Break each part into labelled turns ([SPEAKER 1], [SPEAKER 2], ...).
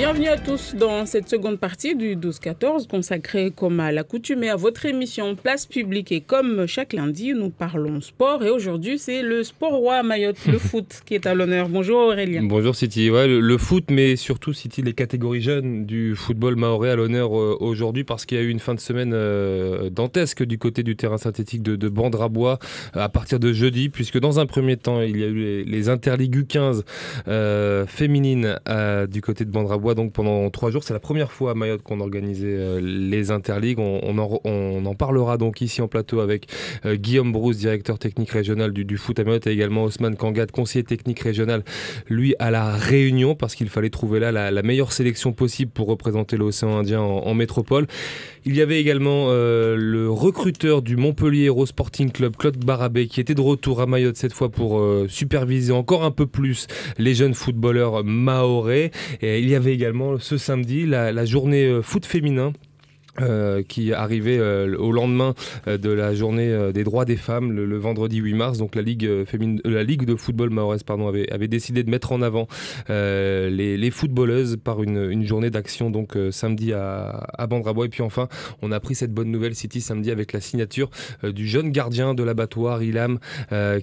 [SPEAKER 1] Bienvenue à tous dans cette seconde partie du 12-14 consacrée comme à l'accoutumée à votre émission Place Publique. Et comme chaque lundi, nous parlons sport. Et aujourd'hui, c'est le sport roi à Mayotte, le foot, qui est à l'honneur. Bonjour Aurélien.
[SPEAKER 2] Bonjour Siti. Ouais, le foot, mais surtout Siti, les catégories jeunes du football mahorais à l'honneur aujourd'hui parce qu'il y a eu une fin de semaine dantesque du côté du terrain synthétique de Bandrabois à partir de jeudi, puisque dans un premier temps, il y a eu les Interligues U15 féminines du côté de Bandrabois. Donc pendant 3 jours, c'est la première fois à Mayotte qu'on organisait les Interligues. On en parlera donc ici en plateau avec Guillaume Brousse, directeur technique régional du foot à Mayotte, et également Ousmane Kangat, conseiller technique régional, lui à la Réunion, parce qu'il fallait trouver là la meilleure sélection possible pour représenter l'océan Indien en métropole. Il y avait également le recruteur du Montpellier Hero Sporting Club, Claude Barabé, qui était de retour à Mayotte cette fois pour superviser encore un peu plus les jeunes footballeurs mahorais. Et il y avait également ce samedi la journée foot féminin qui arrivait au lendemain de la journée des droits des femmes le vendredi 8 mars. Donc la Ligue de football mahoraise avait décidé de mettre en avant les footballeuses par une journée d'action donc samedi à Bandrabois. Et puis enfin on a pris cette bonne nouvelle City samedi avec la signature du jeune gardien de l'abattoir Ilham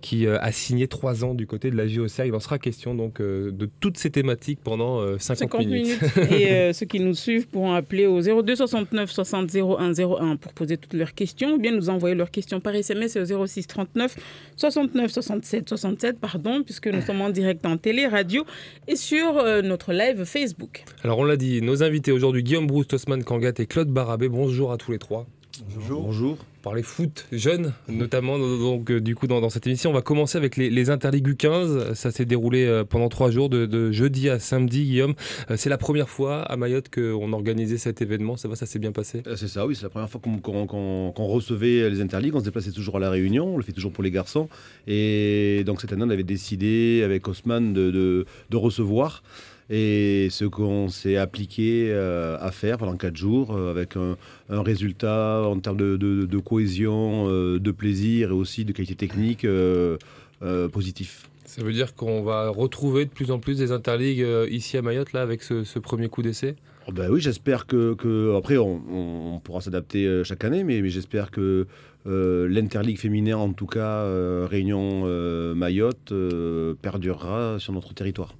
[SPEAKER 2] qui a signé 3 ans du côté de la JOCR. Il en sera question donc de toutes ces thématiques pendant 50 minutes.
[SPEAKER 1] Et ceux qui nous suivent pourront appeler au 02 69 60 01 01 pour poser toutes leurs questions ou bien nous envoyer leurs questions par SMS au 06 39 69 67 67 puisque nous sommes en direct en télé, radio et sur notre live Facebook.
[SPEAKER 2] Alors on l'a dit, nos invités aujourd'hui, Guillaume Brousse, Ousmane Kangat et Claude Barabé. Bonjour à tous les trois.
[SPEAKER 3] Bonjour.
[SPEAKER 2] Bonjour. Parler foot jeunes, notamment donc du coup dans cette émission, on va commencer avec les Interligues U15. Ça s'est déroulé pendant 3 jours, de jeudi à samedi. Guillaume, c'est la première fois à Mayotte qu'on organisait cet événement. Ça s'est bien passé?
[SPEAKER 3] C'est ça, oui, c'est la première fois qu'on recevait les Interligues. On se déplaçait toujours à la Réunion, on le fait toujours pour les garçons. Et donc cette année, on avait décidé avec Ousmane de recevoir. Et ce qu'on s'est appliqué à faire pendant 4 jours, avec un résultat en termes de cohésion, de plaisir et aussi de qualité technique positif.
[SPEAKER 2] Ça veut dire qu'on va retrouver de plus en plus des Interligues ici à Mayotte, là, avec ce premier coup d'essai?
[SPEAKER 3] Ben oui, j'espère que après on pourra s'adapter chaque année, mais j'espère que l'Interligue féminin, en tout cas Réunion Mayotte, perdurera sur notre territoire.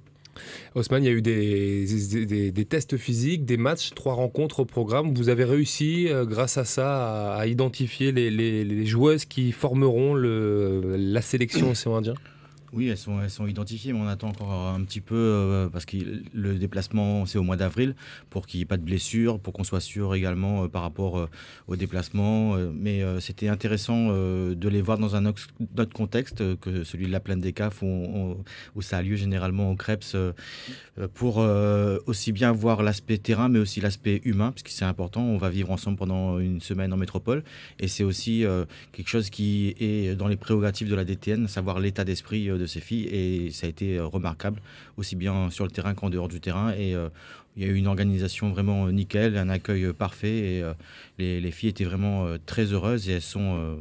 [SPEAKER 2] Ousmane, il y a eu des tests physiques, des matchs, 3 rencontres au programme. Vous avez réussi, grâce à ça, à identifier les joueuses qui formeront la sélection océan Indien?
[SPEAKER 4] Oui, elles sont identifiées, mais on attend encore un petit peu parce que le déplacement, c'est au mois d'avril, pour qu'il n'y ait pas de blessures, pour qu'on soit sûr également par rapport au déplacement. Mais c'était intéressant de les voir dans un autre contexte que celui de la plaine des CAF où ça a lieu généralement au Creps, pour aussi bien voir l'aspect terrain, mais aussi l'aspect humain, parce que c'est important. On va vivre ensemble pendant une semaine en métropole, et c'est aussi quelque chose qui est dans les prérogatives de la DTN, savoir l'état d'esprit de ces filles, et ça a été remarquable aussi bien sur le terrain qu'en dehors du terrain, et il y a eu une organisation vraiment nickel, un accueil parfait, et les filles étaient vraiment très heureuses, et elles sont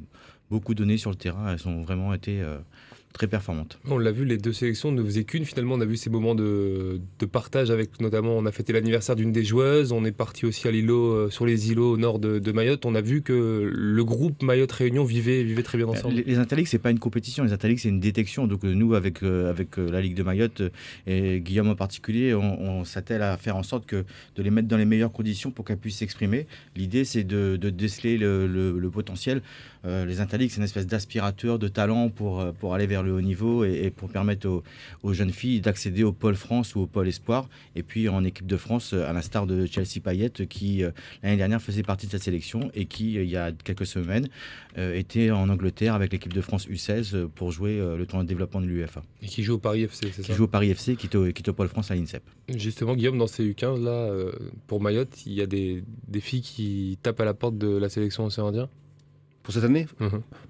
[SPEAKER 4] beaucoup données sur le terrain, elles ont vraiment été très performantes.
[SPEAKER 2] On l'a vu, les 2 sélections ne faisaient qu'une. Finalement, on a vu ces moments de partage avec, notamment, on a fêté l'anniversaire d'une des joueuses. On est parti aussi à l'îlot, sur les îlots au nord de Mayotte. On a vu que le groupe Mayotte Réunion vivait très bien ensemble.
[SPEAKER 4] Les Interligues, c'est pas une compétition. Les Interligues, c'est une détection. Donc nous, avec la Ligue de Mayotte et Guillaume en particulier, on s'attelle à faire en sorte de les mettre dans les meilleures conditions pour qu'elles puissent s'exprimer. L'idée, c'est de déceler le potentiel. Les Interligues, c'est une espèce d'aspirateur de talent pour aller vers le haut niveau et pour permettre aux jeunes filles d'accéder au pôle France ou au pôle Espoir. Et puis en équipe de France, à l'instar de Chelsea Payette, qui l'année dernière faisait partie de cette sélection et qui, il y a quelques semaines, était en Angleterre avec l'équipe de France U16 pour jouer le tournoi de développement de l'UEFA.
[SPEAKER 2] Et qui joue au Paris FC, c'est ça?
[SPEAKER 4] Qui joue au Paris FC, qui est au pôle France à l'INSEP.
[SPEAKER 2] Justement, Guillaume, dans ces U15, là, pour Mayotte, il y a des filles qui tapent à la porte de la sélection océan Indien?
[SPEAKER 3] Pour cette année,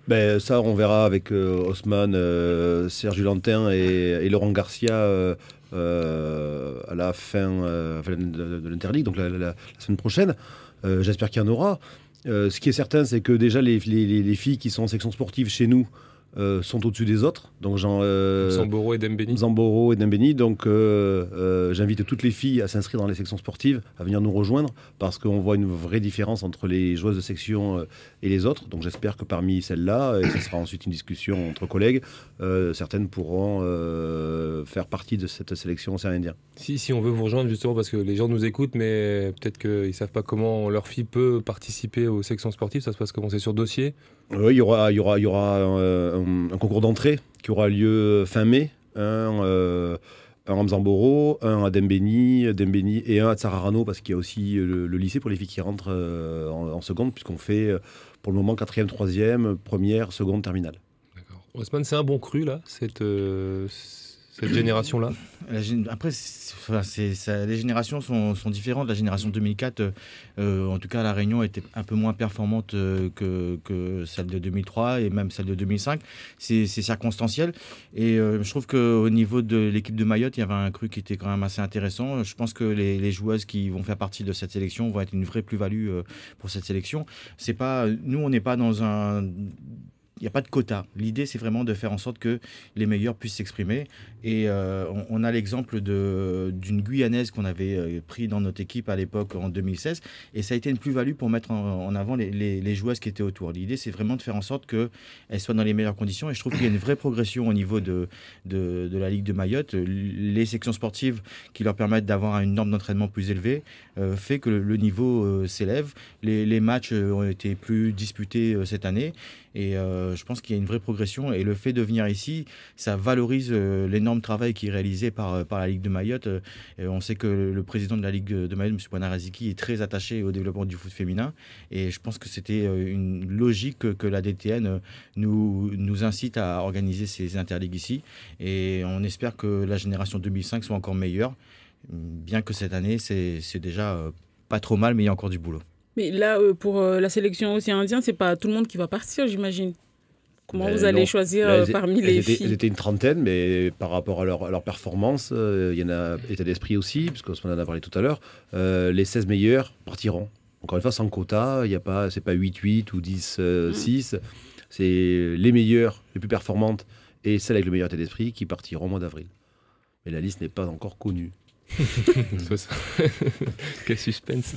[SPEAKER 3] ben, ça, on verra avec Ousmane, Serge Lantin et Laurent Garcia à la fin de l'Interligue, donc la semaine prochaine. J'espère qu'il y en aura. Ce qui est certain, c'est que déjà les filles qui sont en section sportive chez nous sont au-dessus des autres. Donc,
[SPEAKER 2] Zamboro et
[SPEAKER 3] Dembeni. Donc, j'invite toutes les filles à s'inscrire dans les sections sportives, à venir nous rejoindre, parce qu'on voit une vraie différence entre les joueuses de section et les autres. Donc, j'espère que parmi celles-là, et ce sera ensuite une discussion entre collègues, certaines pourront faire partie de cette sélection océan Indien.
[SPEAKER 2] Si on veut vous rejoindre, justement, parce que les gens nous écoutent, mais peut-être qu'ils ne savent pas comment leur fille peut participer aux sections sportives, ça se passe comment? C'est sur dossier?
[SPEAKER 3] Oui, il y aura un concours d'entrée qui aura lieu fin mai, un à Mzamboro, un à Dembeni et un à Tsararano, parce qu'il y a aussi le lycée pour les filles qui rentrent en seconde, puisqu'on fait pour le moment 4e, 3e, première, seconde, terminale.
[SPEAKER 2] D'accord. Ousmane, c'est un bon cru là, cette génération-là?
[SPEAKER 4] Après, les générations sont différentes. La génération 2004, en tout cas à La Réunion, était un peu moins performante que celle de 2003 et même celle de 2005. C'est circonstanciel. Et je trouve qu'au niveau de l'équipe de Mayotte, il y avait un cru qui était quand même assez intéressant. Je pense que les joueuses qui vont faire partie de cette sélection vont être une vraie plus-value pour cette sélection. Nous, on n'est pas dans un... Il n'y a pas de quota. L'idée, c'est vraiment de faire en sorte que les meilleurs puissent s'exprimer. Et on a l'exemple d'une Guyanaise qu'on avait pris dans notre équipe à l'époque en 2016. Et ça a été une plus-value pour mettre en avant les joueuses qui étaient autour. L'idée, c'est vraiment de faire en sorte qu'elles soient dans les meilleures conditions. Et je trouve qu'il y a une vraie progression au niveau de la Ligue de Mayotte. Les sections sportives qui leur permettent d'avoir une norme d'entraînement plus élevée fait que le niveau s'élève. Les matchs ont été plus disputés cette année. Et je pense qu'il y a une vraie progression. Et le fait de venir ici, ça valorise l'énorme travail qui est réalisé par la Ligue de Mayotte. On sait que le président de la Ligue de Mayotte, M. Bouanaraziki, est très attaché au développement du foot féminin. Et je pense que c'était une logique que la DTN nous incite à organiser ces interligues ici. Et on espère que la génération 2005 soit encore meilleure. Bien que cette année, c'est déjà pas trop mal, mais il y a encore du boulot.
[SPEAKER 1] Mais là, pour la sélection océan Indien, c'est pas tout le monde qui va partir, j'imagine. Comment vous allez choisir parmi les filles?
[SPEAKER 3] Elles étaient une trentaine, mais par rapport à leur performance, il y en a état d'esprit aussi, puisqu'on en a parlé tout à l'heure. Les 16 meilleurs partiront. Encore une fois, sans quota, c'est pas 8-8 ou 10-6. C'est les meilleures, les plus performantes et celles avec le meilleur état d'esprit qui partiront au mois d'avril. Mais la liste n'est pas encore connue.
[SPEAKER 2] Quel suspense.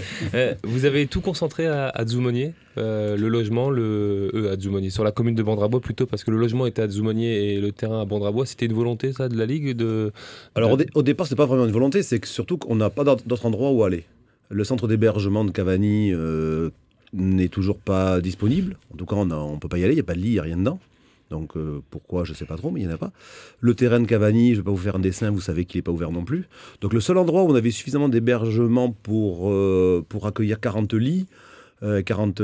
[SPEAKER 2] Vous avez tout concentré à Dzoumogné, le logement, à Dzoumogné, sur la commune de Bandrabois plutôt, parce que le logement était à Dzoumogné et le terrain à Bandrabois. C'était une volonté, ça, de la Ligue
[SPEAKER 3] Alors au départ, c'était pas vraiment une volonté, c'est que surtout qu'on n'a pas d'autre endroit où aller. Le centre d'hébergement de Cavani n'est toujours pas disponible. En tout cas, on peut pas y aller, il n'y a pas de lit, il n'y a rien dedans. Donc pourquoi, je ne sais pas trop, mais il n'y en a pas. Le terrain de Cavani, je ne vais pas vous faire un dessin, vous savez qu'il n'est pas ouvert non plus. Donc le seul endroit où on avait suffisamment d'hébergement pour accueillir 40 lits, 40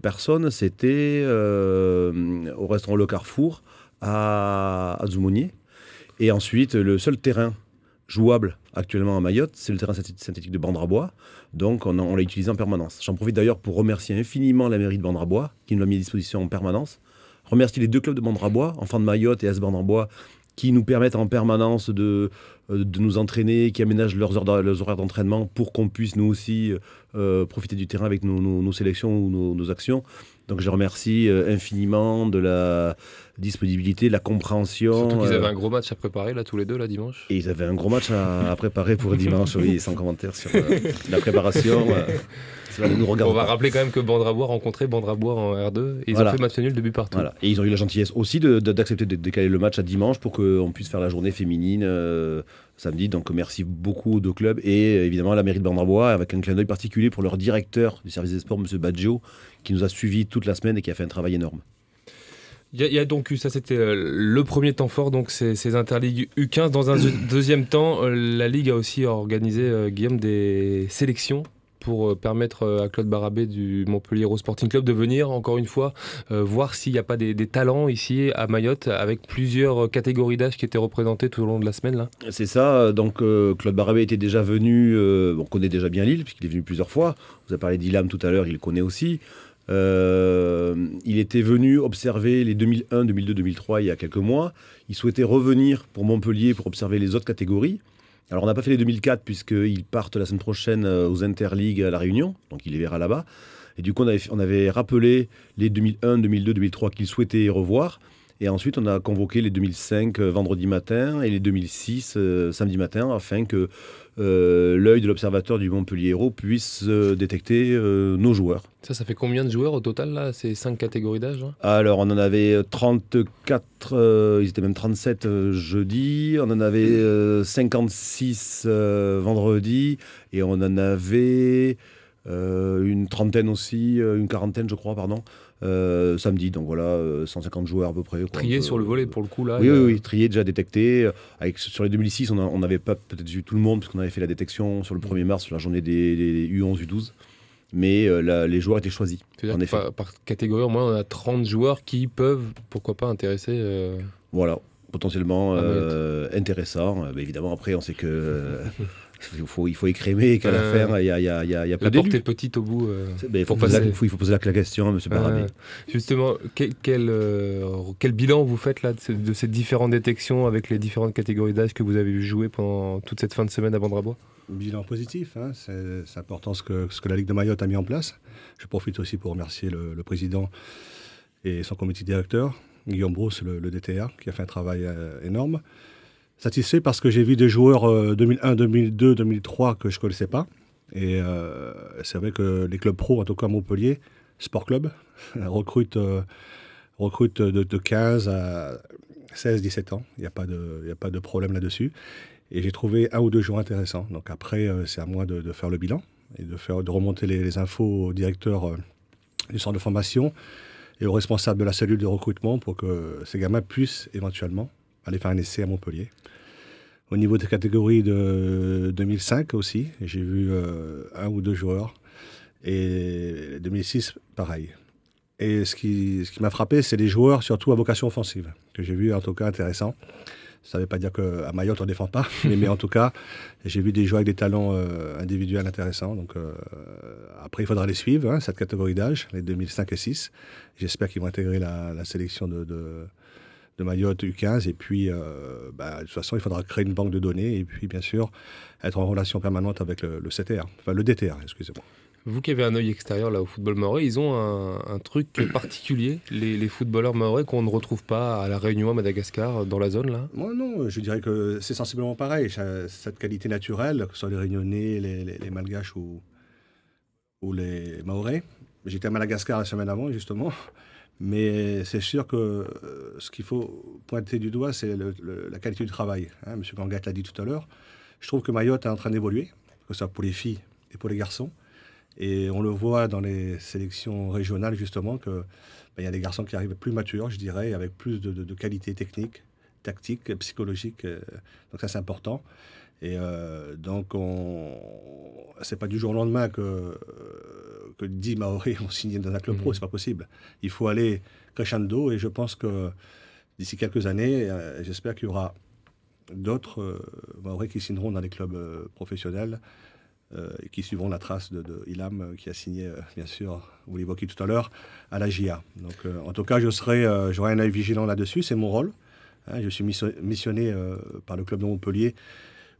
[SPEAKER 3] personnes, c'était au restaurant Le Carrefour à Dzoumogné. Et ensuite, le seul terrain jouable actuellement à Mayotte, c'est le terrain synthétique de Bandrabois. Donc on l'a utilisé en permanence. J'en profite d'ailleurs pour remercier infiniment la mairie de Bandrabois qui nous l'a mis à disposition en permanence. Remercier les deux clubs de Bandrabois, Enfants de Mayotte et AS Bandrabois, qui nous permettent en permanence de nous entraîner, qui aménagent leurs horaires d'entraînement pour qu'on puisse nous aussi profiter du terrain avec nos sélections ou nos actions. Donc je les remercie infiniment de la disponibilité, de la compréhension.
[SPEAKER 2] Surtout qu'ils avaient un gros match à préparer là tous les deux là dimanche.
[SPEAKER 3] Et ils avaient un gros match à préparer pour dimanche, oui, sans commentaire sur la préparation.
[SPEAKER 2] On va rappeler quand même que Bandrabois rencontrait Bandrabois en R2 et ils ont fait match nul de but partout.
[SPEAKER 3] Voilà. Et ils ont eu la gentillesse aussi d'accepter de décaler le match à dimanche pour qu'on puisse faire la journée féminine samedi. Donc merci beaucoup aux deux clubs et évidemment à la mairie de Bandrabois avec un clin d'œil particulier pour leur directeur du service des sports, M. Baggio, qui nous a suivis toute la semaine et qui a fait un travail énorme.
[SPEAKER 2] Il y a donc eu, ça c'était le premier temps fort, donc ces interligues U15. Dans un deuxième temps, la Ligue a aussi organisé, Guillaume, des sélections pour permettre à Claude Barabé du Montpellier Rose Sporting Club de venir, encore une fois, voir s'il n'y a pas des talents ici à Mayotte, avec plusieurs catégories d'âge qui étaient représentées tout au long de la semaine. Là.
[SPEAKER 3] C'est ça, donc Claude Barabé était déjà venu, on connaît déjà bien Lille, puisqu'il est venu plusieurs fois. Vous avez parlé d'Ilam tout à l'heure, il le connaît aussi. Il était venu observer les 2001, 2002, 2003 il y a quelques mois. Il souhaitait revenir pour Montpellier pour observer les autres catégories. Alors on n'a pas fait les 2004 puisqu'ils partent la semaine prochaine aux Interligues à La Réunion, donc il les verra là-bas. Et du coup on avait rappelé les 2001, 2002, 2003 qu'il souhaitait revoir. Et ensuite, on a convoqué les 2005 vendredi matin et les 2006 samedi matin afin que l'œil de l'observateur du Montpellier Hérault puisse détecter nos joueurs.
[SPEAKER 2] Ça fait combien de joueurs au total, là, ces 5 catégories d'âge hein?
[SPEAKER 3] Alors, on en avait 34, ils étaient même 37 jeudi, on en avait 56 vendredi, et on en avait une trentaine aussi, une quarantaine, je crois, pardon, samedi. Donc voilà, 150 joueurs à peu près.
[SPEAKER 2] Triés sur le volet, pour le coup, là.
[SPEAKER 3] Oui, triés, déjà détectés. Sur les 2006, on n'avait pas peut-être vu tout le monde, puisqu'on avait fait la détection sur le 1er mars, sur la journée des U11, U12. Mais les joueurs étaient choisis.
[SPEAKER 2] C'est-à-dire que par catégorie, au moins, on a 30 joueurs qui peuvent, pourquoi pas, intéresser.
[SPEAKER 3] Voilà, potentiellement intéressant. Évidemment, après, on sait que il faut écrémer et qu'à la fin, il y a pas
[SPEAKER 2] la porte
[SPEAKER 3] d'élus.
[SPEAKER 2] est petite au bout.
[SPEAKER 3] Il faut poser la question à M. Barabé.
[SPEAKER 2] Justement, quel bilan vous faites là, de ces différentes détections avec les différentes catégories d'âge que vous avez vu jouer pendant toute cette fin de semaine à Vendrabois?
[SPEAKER 5] Bilan positif, hein. C'est important ce que la Ligue de Mayotte a mis en place. Je profite aussi pour remercier le président et son comité directeur, Guillaume Brousse, le DTR, qui a fait un travail énorme. Satisfait parce que j'ai vu des joueurs 2001, 2002, 2003 que je ne connaissais pas. Et c'est vrai que les clubs pro, en tout cas Montpellier, Sport Club, recrutent de 15 à 16, 17 ans. Il n'y a pas de problème là-dessus. Et j'ai trouvé un ou deux joueurs intéressants. Donc après, c'est à moi de faire le bilan et de remonter les infos au directeur du centre de formation et aux responsables de la cellule de recrutement pour que ces gamins puissent éventuellement aller faire un essai à Montpellier. Au niveau des catégories de 2005 aussi, j'ai vu un ou deux joueurs. Et 2006, pareil. Et ce qui m'a frappé, c'est les joueurs surtout à vocation offensive, que j'ai vu en tout cas intéressants. Ça ne veut pas dire qu'à Mayotte, on ne défend pas, mais en tout cas, j'ai vu des joueurs avec des talents individuels intéressants. Donc, après, il faudra les suivre, hein, cette catégorie d'âge, les 2005 et 2006. J'espère qu'ils vont intégrer la sélection de Mayotte U15. Et puis, de toute façon, il faudra créer une banque de données et puis, bien sûr, être en relation permanente avec le CTR, enfin le DTR, excusez-moi.
[SPEAKER 2] Vous qui avez un œil extérieur là au football mahorais, ils ont un truc particulier, les footballeurs mahorais, qu'on ne retrouve pas à La Réunion, à Madagascar, dans la zone là?
[SPEAKER 5] Moi, non, je dirais que c'est sensiblement pareil. Cette qualité naturelle, que ce soit les Réunionnais, les Malgaches ou les Mahorais. J'étais à Madagascar la semaine avant, justement. Mais c'est sûr que ce qu'il faut pointer du doigt, c'est la qualité du travail. Hein, M. Gangat l'a dit tout à l'heure. Je trouve que Mayotte est en train d'évoluer, que ce soit pour les filles et pour les garçons. Et on le voit dans les sélections régionales, justement, qu'il y a des garçons qui arrivent plus matures, je dirais, avec plus de qualité technique, tactique, psychologique. Donc ça, c'est important. Et donc, c'est pas du jour au lendemain que 10 Maoris ont signé dans un club pro, c'est pas possible. Il faut aller crescendo, et je pense que d'ici quelques années, j'espère qu'il y aura d'autres Maoris qui signeront dans les clubs professionnels, et qui suivront la trace de Ilham, qui a signé, bien sûr, vous l'évoquiez tout à l'heure, à la GIA. Donc, en tout cas, j'aurai un œil vigilant là-dessus, c'est mon rôle. Hein, je suis missionné par le club de Montpellier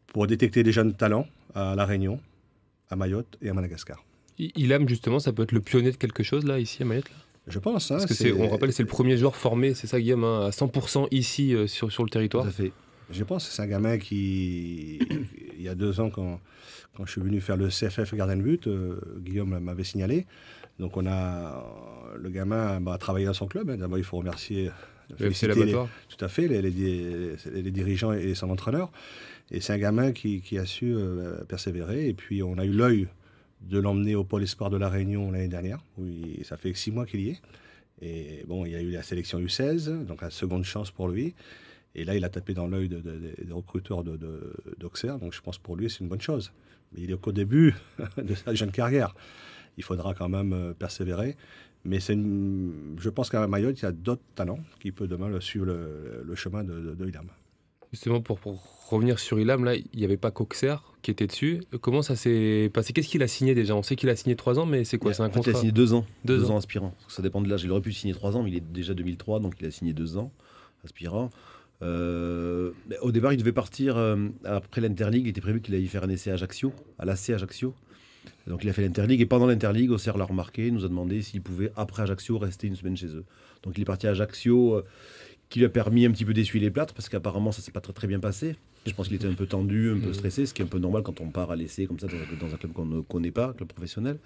[SPEAKER 5] pour détecter des jeunes talents à La Réunion, à Mayotte et à Madagascar.
[SPEAKER 2] Ilham, justement, ça peut être le pionnier de quelque chose, là, ici, à Mayotte là?
[SPEAKER 5] Je pense. Hein,
[SPEAKER 2] parce que on rappelle, c'est le premier joueur formé, c'est ça, Guillaume, hein, à 100% ici, sur le territoire.
[SPEAKER 3] Tout à fait.
[SPEAKER 5] Je pense que c'est un gamin qui, il y a 2 ans, quand je suis venu faire le CFF gardien de but, Guillaume m'avait signalé. Donc le gamin a travaillé dans son club. Hein. D'abord, il faut remercier tout à fait les dirigeants et son entraîneur. Et c'est un gamin qui a su persévérer. Et puis, on a eu l'œil de l'emmener au Pôle Espoir de La Réunion l'année dernière. Ça fait 6 mois qu'il y est. Et bon, il y a eu la sélection U16, donc la seconde chance pour lui. Et là, il a tapé dans l'œil des recruteurs d'Auxerre. Donc, je pense pour lui, c'est une bonne chose. Mais il est qu'au début de sa jeune carrière. Il faudra quand même persévérer. Mais je pense qu'à Mayotte, il y a d'autres talents qui peuvent demain suivre le chemin de Ilham.
[SPEAKER 2] Justement, pour revenir sur Ilham, là, il n'y avait pas qu'Auxerre qui était dessus. Comment ça s'est passé? Qu'est-ce qu'il a signé déjà? On sait qu'il a signé 3 ans, mais c'est quoi? C'est un contrat?
[SPEAKER 3] Il a signé 2 ans.
[SPEAKER 2] 2 ans
[SPEAKER 3] aspirant. Ça dépend de l'âge. Il aurait pu signer 3 ans, mais il est déjà 2003, donc il a signé 2 ans aspirant. Au départ, il devait partir après l'Interligue. Il était prévu qu'il allait faire un essai à Ajaccio, à l'AC Ajaccio. Donc il a fait l'Interligue, et pendant l'Interligue, Auxerre l'a remarqué, nous a demandé s'il pouvait, après Ajaccio, rester une semaine chez eux. Donc il est parti à Ajaccio, qui lui a permis un petit peu d'essuyer les plâtres, parce qu'apparemment ça s'est pas très, très bien passé. Je pense qu'il était un peu tendu, un peu stressé, ce qui est un peu normal quand on part à l'essai comme ça dans un club qu'on ne connaît pas, club professionnel.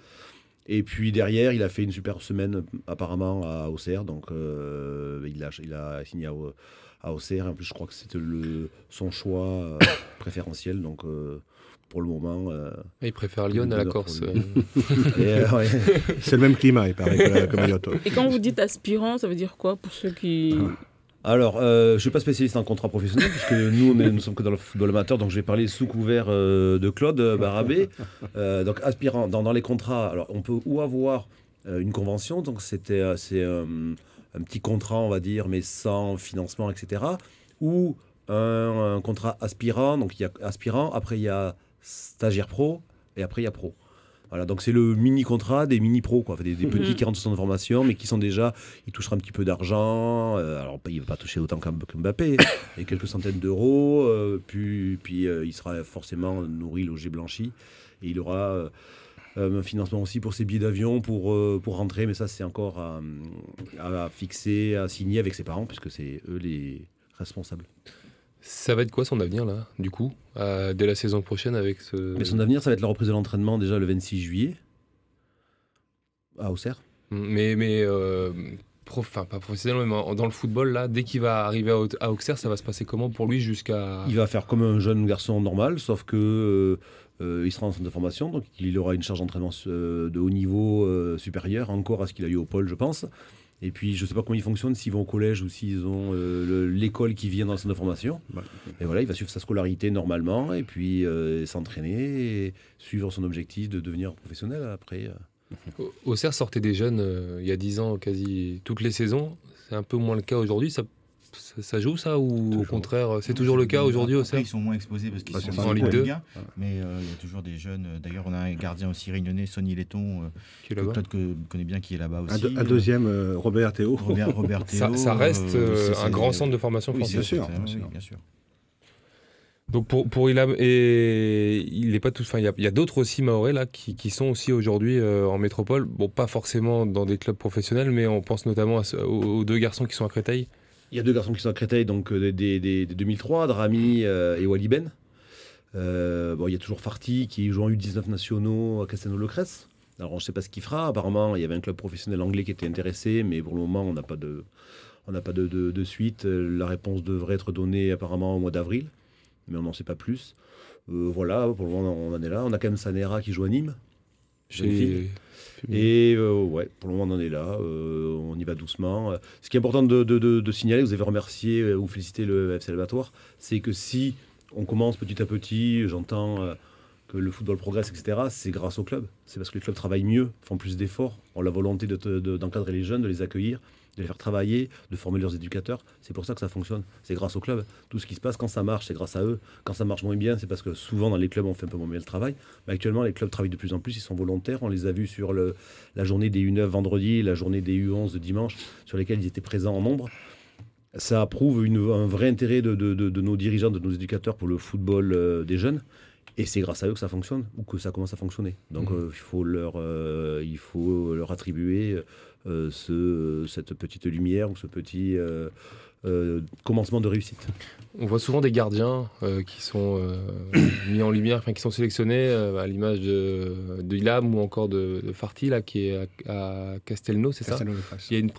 [SPEAKER 3] Et puis derrière, il a fait une super semaine apparemment à Auxerre, donc il a signé à Auxerre. En plus, je crois que c'était son choix préférentiel, donc pour le moment.
[SPEAKER 2] Il préfère Lyon à la Corse.
[SPEAKER 3] Ouais.
[SPEAKER 5] C'est le même climat, il paraît, que Mayotte.
[SPEAKER 1] Et quand vous dites aspirant, ça veut dire quoi pour ceux qui...
[SPEAKER 3] Alors, je ne suis pas spécialiste en contrat professionnel, puisque nous sommes que dans le football amateur, donc je vais parler sous couvert de Claude Barabé. Donc, aspirant, dans les contrats, alors on peut ou avoir une convention, donc c'est un petit contrat, on va dire, mais sans financement, etc. Ou un contrat aspirant, donc il y a aspirant, après il y a stagiaire pro, et après il y a pro. Voilà, donc c'est le mini-contrat des mini-pros, quoi. Enfin, des petits qui rentrent sur son formation, mais qui sont déjà, il touchera un petit peu d'argent, alors il ne va pas toucher autant qu'Mbappé, et quelques centaines d'euros, puis il sera forcément nourri, logé, blanchi, et il aura un financement aussi pour ses billets d'avion, pour rentrer, mais ça c'est encore à fixer, à signer avec ses parents, puisque c'est eux les responsables.
[SPEAKER 2] Ça va être quoi son avenir, là, du coup, dès la saison prochaine avec ce...
[SPEAKER 3] Mais son avenir, ça va être la reprise de l'entraînement déjà le 26 juillet à Auxerre.
[SPEAKER 2] Mais pas professionnellement, mais dans le football, là, dès qu'il va arriver à Auxerre, ça va se passer comment pour lui jusqu'à...
[SPEAKER 3] Il va faire comme un jeune garçon normal, sauf que il sera en centre de formation, donc il aura une charge d'entraînement de haut niveau supérieure encore à ce qu'il a eu au pôle, je pense. Et puis, je ne sais pas comment ils fonctionnent, s'ils vont au collège ou s'ils ont l'école qui vient dans le centre de formation. Ouais. Et voilà, il va suivre sa scolarité normalement, et puis s'entraîner, et suivre son objectif de devenir professionnel après.
[SPEAKER 2] Auxerre sortait des jeunes il y a 10 ans, quasi toutes les saisons. C'est un peu moins le cas aujourd'hui. Ça joue ça ou toujours. Au contraire, c'est toujours le cas aujourd'hui au CERF?
[SPEAKER 4] Ils sont moins exposés parce qu'ils sont en Ligue 2. Mais il y a toujours des jeunes. D'ailleurs, on a un gardien aussi réunionnais, Sonny Letton, que Claude connaît bien, qui est là-bas aussi.
[SPEAKER 5] Un deuxième, Robert Théo.
[SPEAKER 4] Robert Théo.
[SPEAKER 2] Ça reste un grand centre de formation français.
[SPEAKER 4] Bien sûr.
[SPEAKER 2] Donc pour Ilham, et il n'est pas tout. Enfin, il y a d'autres aussi Mahorais là qui sont aussi aujourd'hui en métropole. Bon, pas forcément dans des clubs professionnels, mais on pense notamment aux deux garçons qui sont à Créteil.
[SPEAKER 3] Il y a deux garçons qui sont à Créteil, donc des 2003, Drami et Wally Ben. Il y a toujours Farty qui joue en U19 nationaux à Castelnau-le-Cresse. Alors, je ne sais pas ce qu'il fera. Apparemment, il y avait un club professionnel anglais qui était intéressé, mais pour le moment, on n'a pas de suite. La réponse devrait être donnée apparemment au mois d'avril, mais on n'en sait pas plus. Voilà, pour le moment, on en est là. On a quand même Sanera qui joue à Nîmes. Et pour le moment on en est là, on y va doucement. Ce qui est important de signaler, vous avez remercié ou félicité le FC Salvatore, c'est que si on commence petit à petit, j'entends que le football progresse, etc., c'est grâce au club. C'est parce que les clubs travaillent mieux, font plus d'efforts, ont la volonté d'encadrer les jeunes, de les accueillir, de les faire travailler, de former leurs éducateurs. C'est pour ça que ça fonctionne. C'est grâce au club. Tout ce qui se passe, quand ça marche, c'est grâce à eux. Quand ça marche moins bien, c'est parce que souvent dans les clubs, on fait un peu moins bien le travail. Mais actuellement, les clubs travaillent de plus en plus, ils sont volontaires. On les a vus sur la journée des U9 vendredi, la journée des U11 de dimanche, sur lesquels ils étaient présents en nombre. Ça prouve un vrai intérêt de nos dirigeants, de nos éducateurs pour le football des jeunes. Et c'est grâce à eux que ça fonctionne, ou que ça commence à fonctionner. Donc il faut leur attribuer cette petite lumière ou ce petit commencement de réussite.
[SPEAKER 2] On voit souvent des gardiens qui sont mis en lumière, qui sont sélectionnés à l'image de Ilham ou encore de Farty là, qui est à Castelnau, c'est ça? Il y a une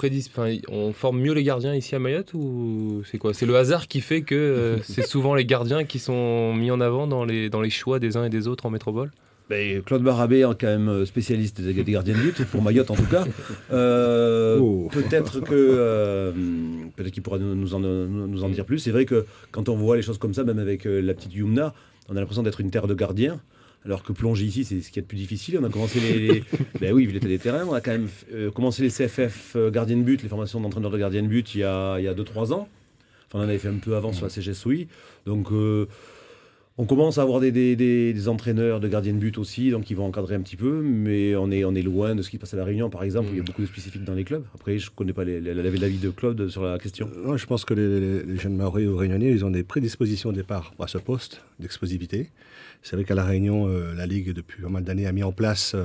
[SPEAKER 2] on forme mieux les gardiens ici à Mayotte ou c'est quoi? C'est le hasard qui fait que c'est souvent les gardiens qui sont mis en avant dans les choix des uns et des autres en métropole?
[SPEAKER 3] Claude Barabé, quand même spécialiste des gardiens de but, pour Mayotte en tout cas. Peut-être qu'il pourra nous en dire plus. C'est vrai que quand on voit les choses comme ça, même avec la petite Yumna, on a l'impression d'être une terre de gardiens. Alors que plonger ici, c'est ce qui est le plus difficile. On a commencé vu l'état des terrains, on a quand même commencé les CFF gardiens de but, les formations d'entraîneurs de gardiens de but il y a 2-3 ans. Enfin, on en avait fait un peu avant sur la CGSOI. Donc... on commence à avoir des entraîneurs de gardiens de but aussi, donc ils vont encadrer un petit peu, mais on est loin de ce qui se passe à La Réunion, par exemple, où il y a beaucoup de spécifiques dans les clubs. Après, je ne connais pas l'avis de Claude sur la question.
[SPEAKER 5] Non, je pense que les jeunes Mahorais ou Réunionnais, ils ont des prédispositions au départ à ce poste d'explosivité. C'est vrai qu'à La Réunion, la Ligue, depuis pas mal d'années, a mis en place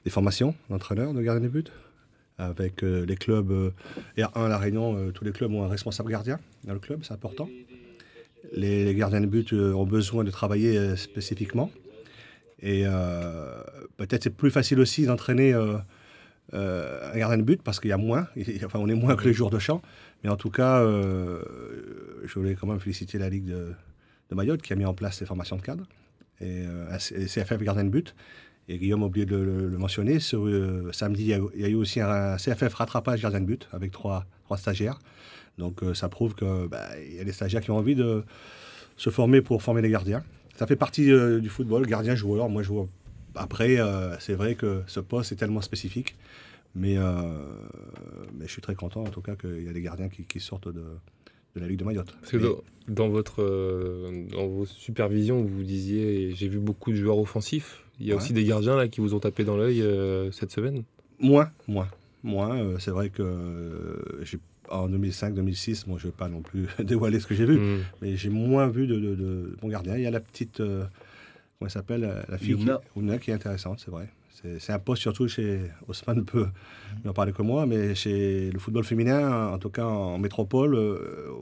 [SPEAKER 5] des formations d'entraîneurs de gardiens de but. avec les clubs R1 à La Réunion. Tous les clubs ont un responsable gardien dans le club, c'est important. Les gardiens de but ont besoin de travailler spécifiquement. Et peut-être c'est plus facile aussi d'entraîner un gardien de but parce qu'il y a moins. Enfin, on est moins que les jours de champ. Mais en tout cas, je voulais quand même féliciter la Ligue de Mayotte qui a mis en place ces formations de cadre. Et CFF gardien de but. Et Guillaume a oublié de le mentionner. Samedi, il y a eu aussi un CFF rattrapage gardien de but avec trois stagiaires. Donc ça prouve qu'il y a des stagiaires qui ont envie de se former pour former les gardiens. Ça fait partie du football, gardien-joueur. Moi, je vois. Après, c'est vrai que ce poste est tellement spécifique. Mais je suis très content, en tout cas, qu'il y a des gardiens qui sortent de la Ligue de Mayotte.
[SPEAKER 2] Parce que dans vos supervisions, vous disiez, j'ai vu beaucoup de joueurs offensifs. Il y a aussi des gardiens là, qui vous ont tapé dans l'œil cette semaine.
[SPEAKER 5] Moins. C'est vrai que en 2005-2006, moi je ne vais pas non plus dévoiler ce que j'ai vu, mais j'ai moins vu de bons gardiens. Il y a la petite, comment elle s'appelle, la fille Oumna qui est intéressante, c'est vrai. C'est un poste surtout chez Ousmane peut en parler que moi, mais chez le football féminin, en tout cas en métropole,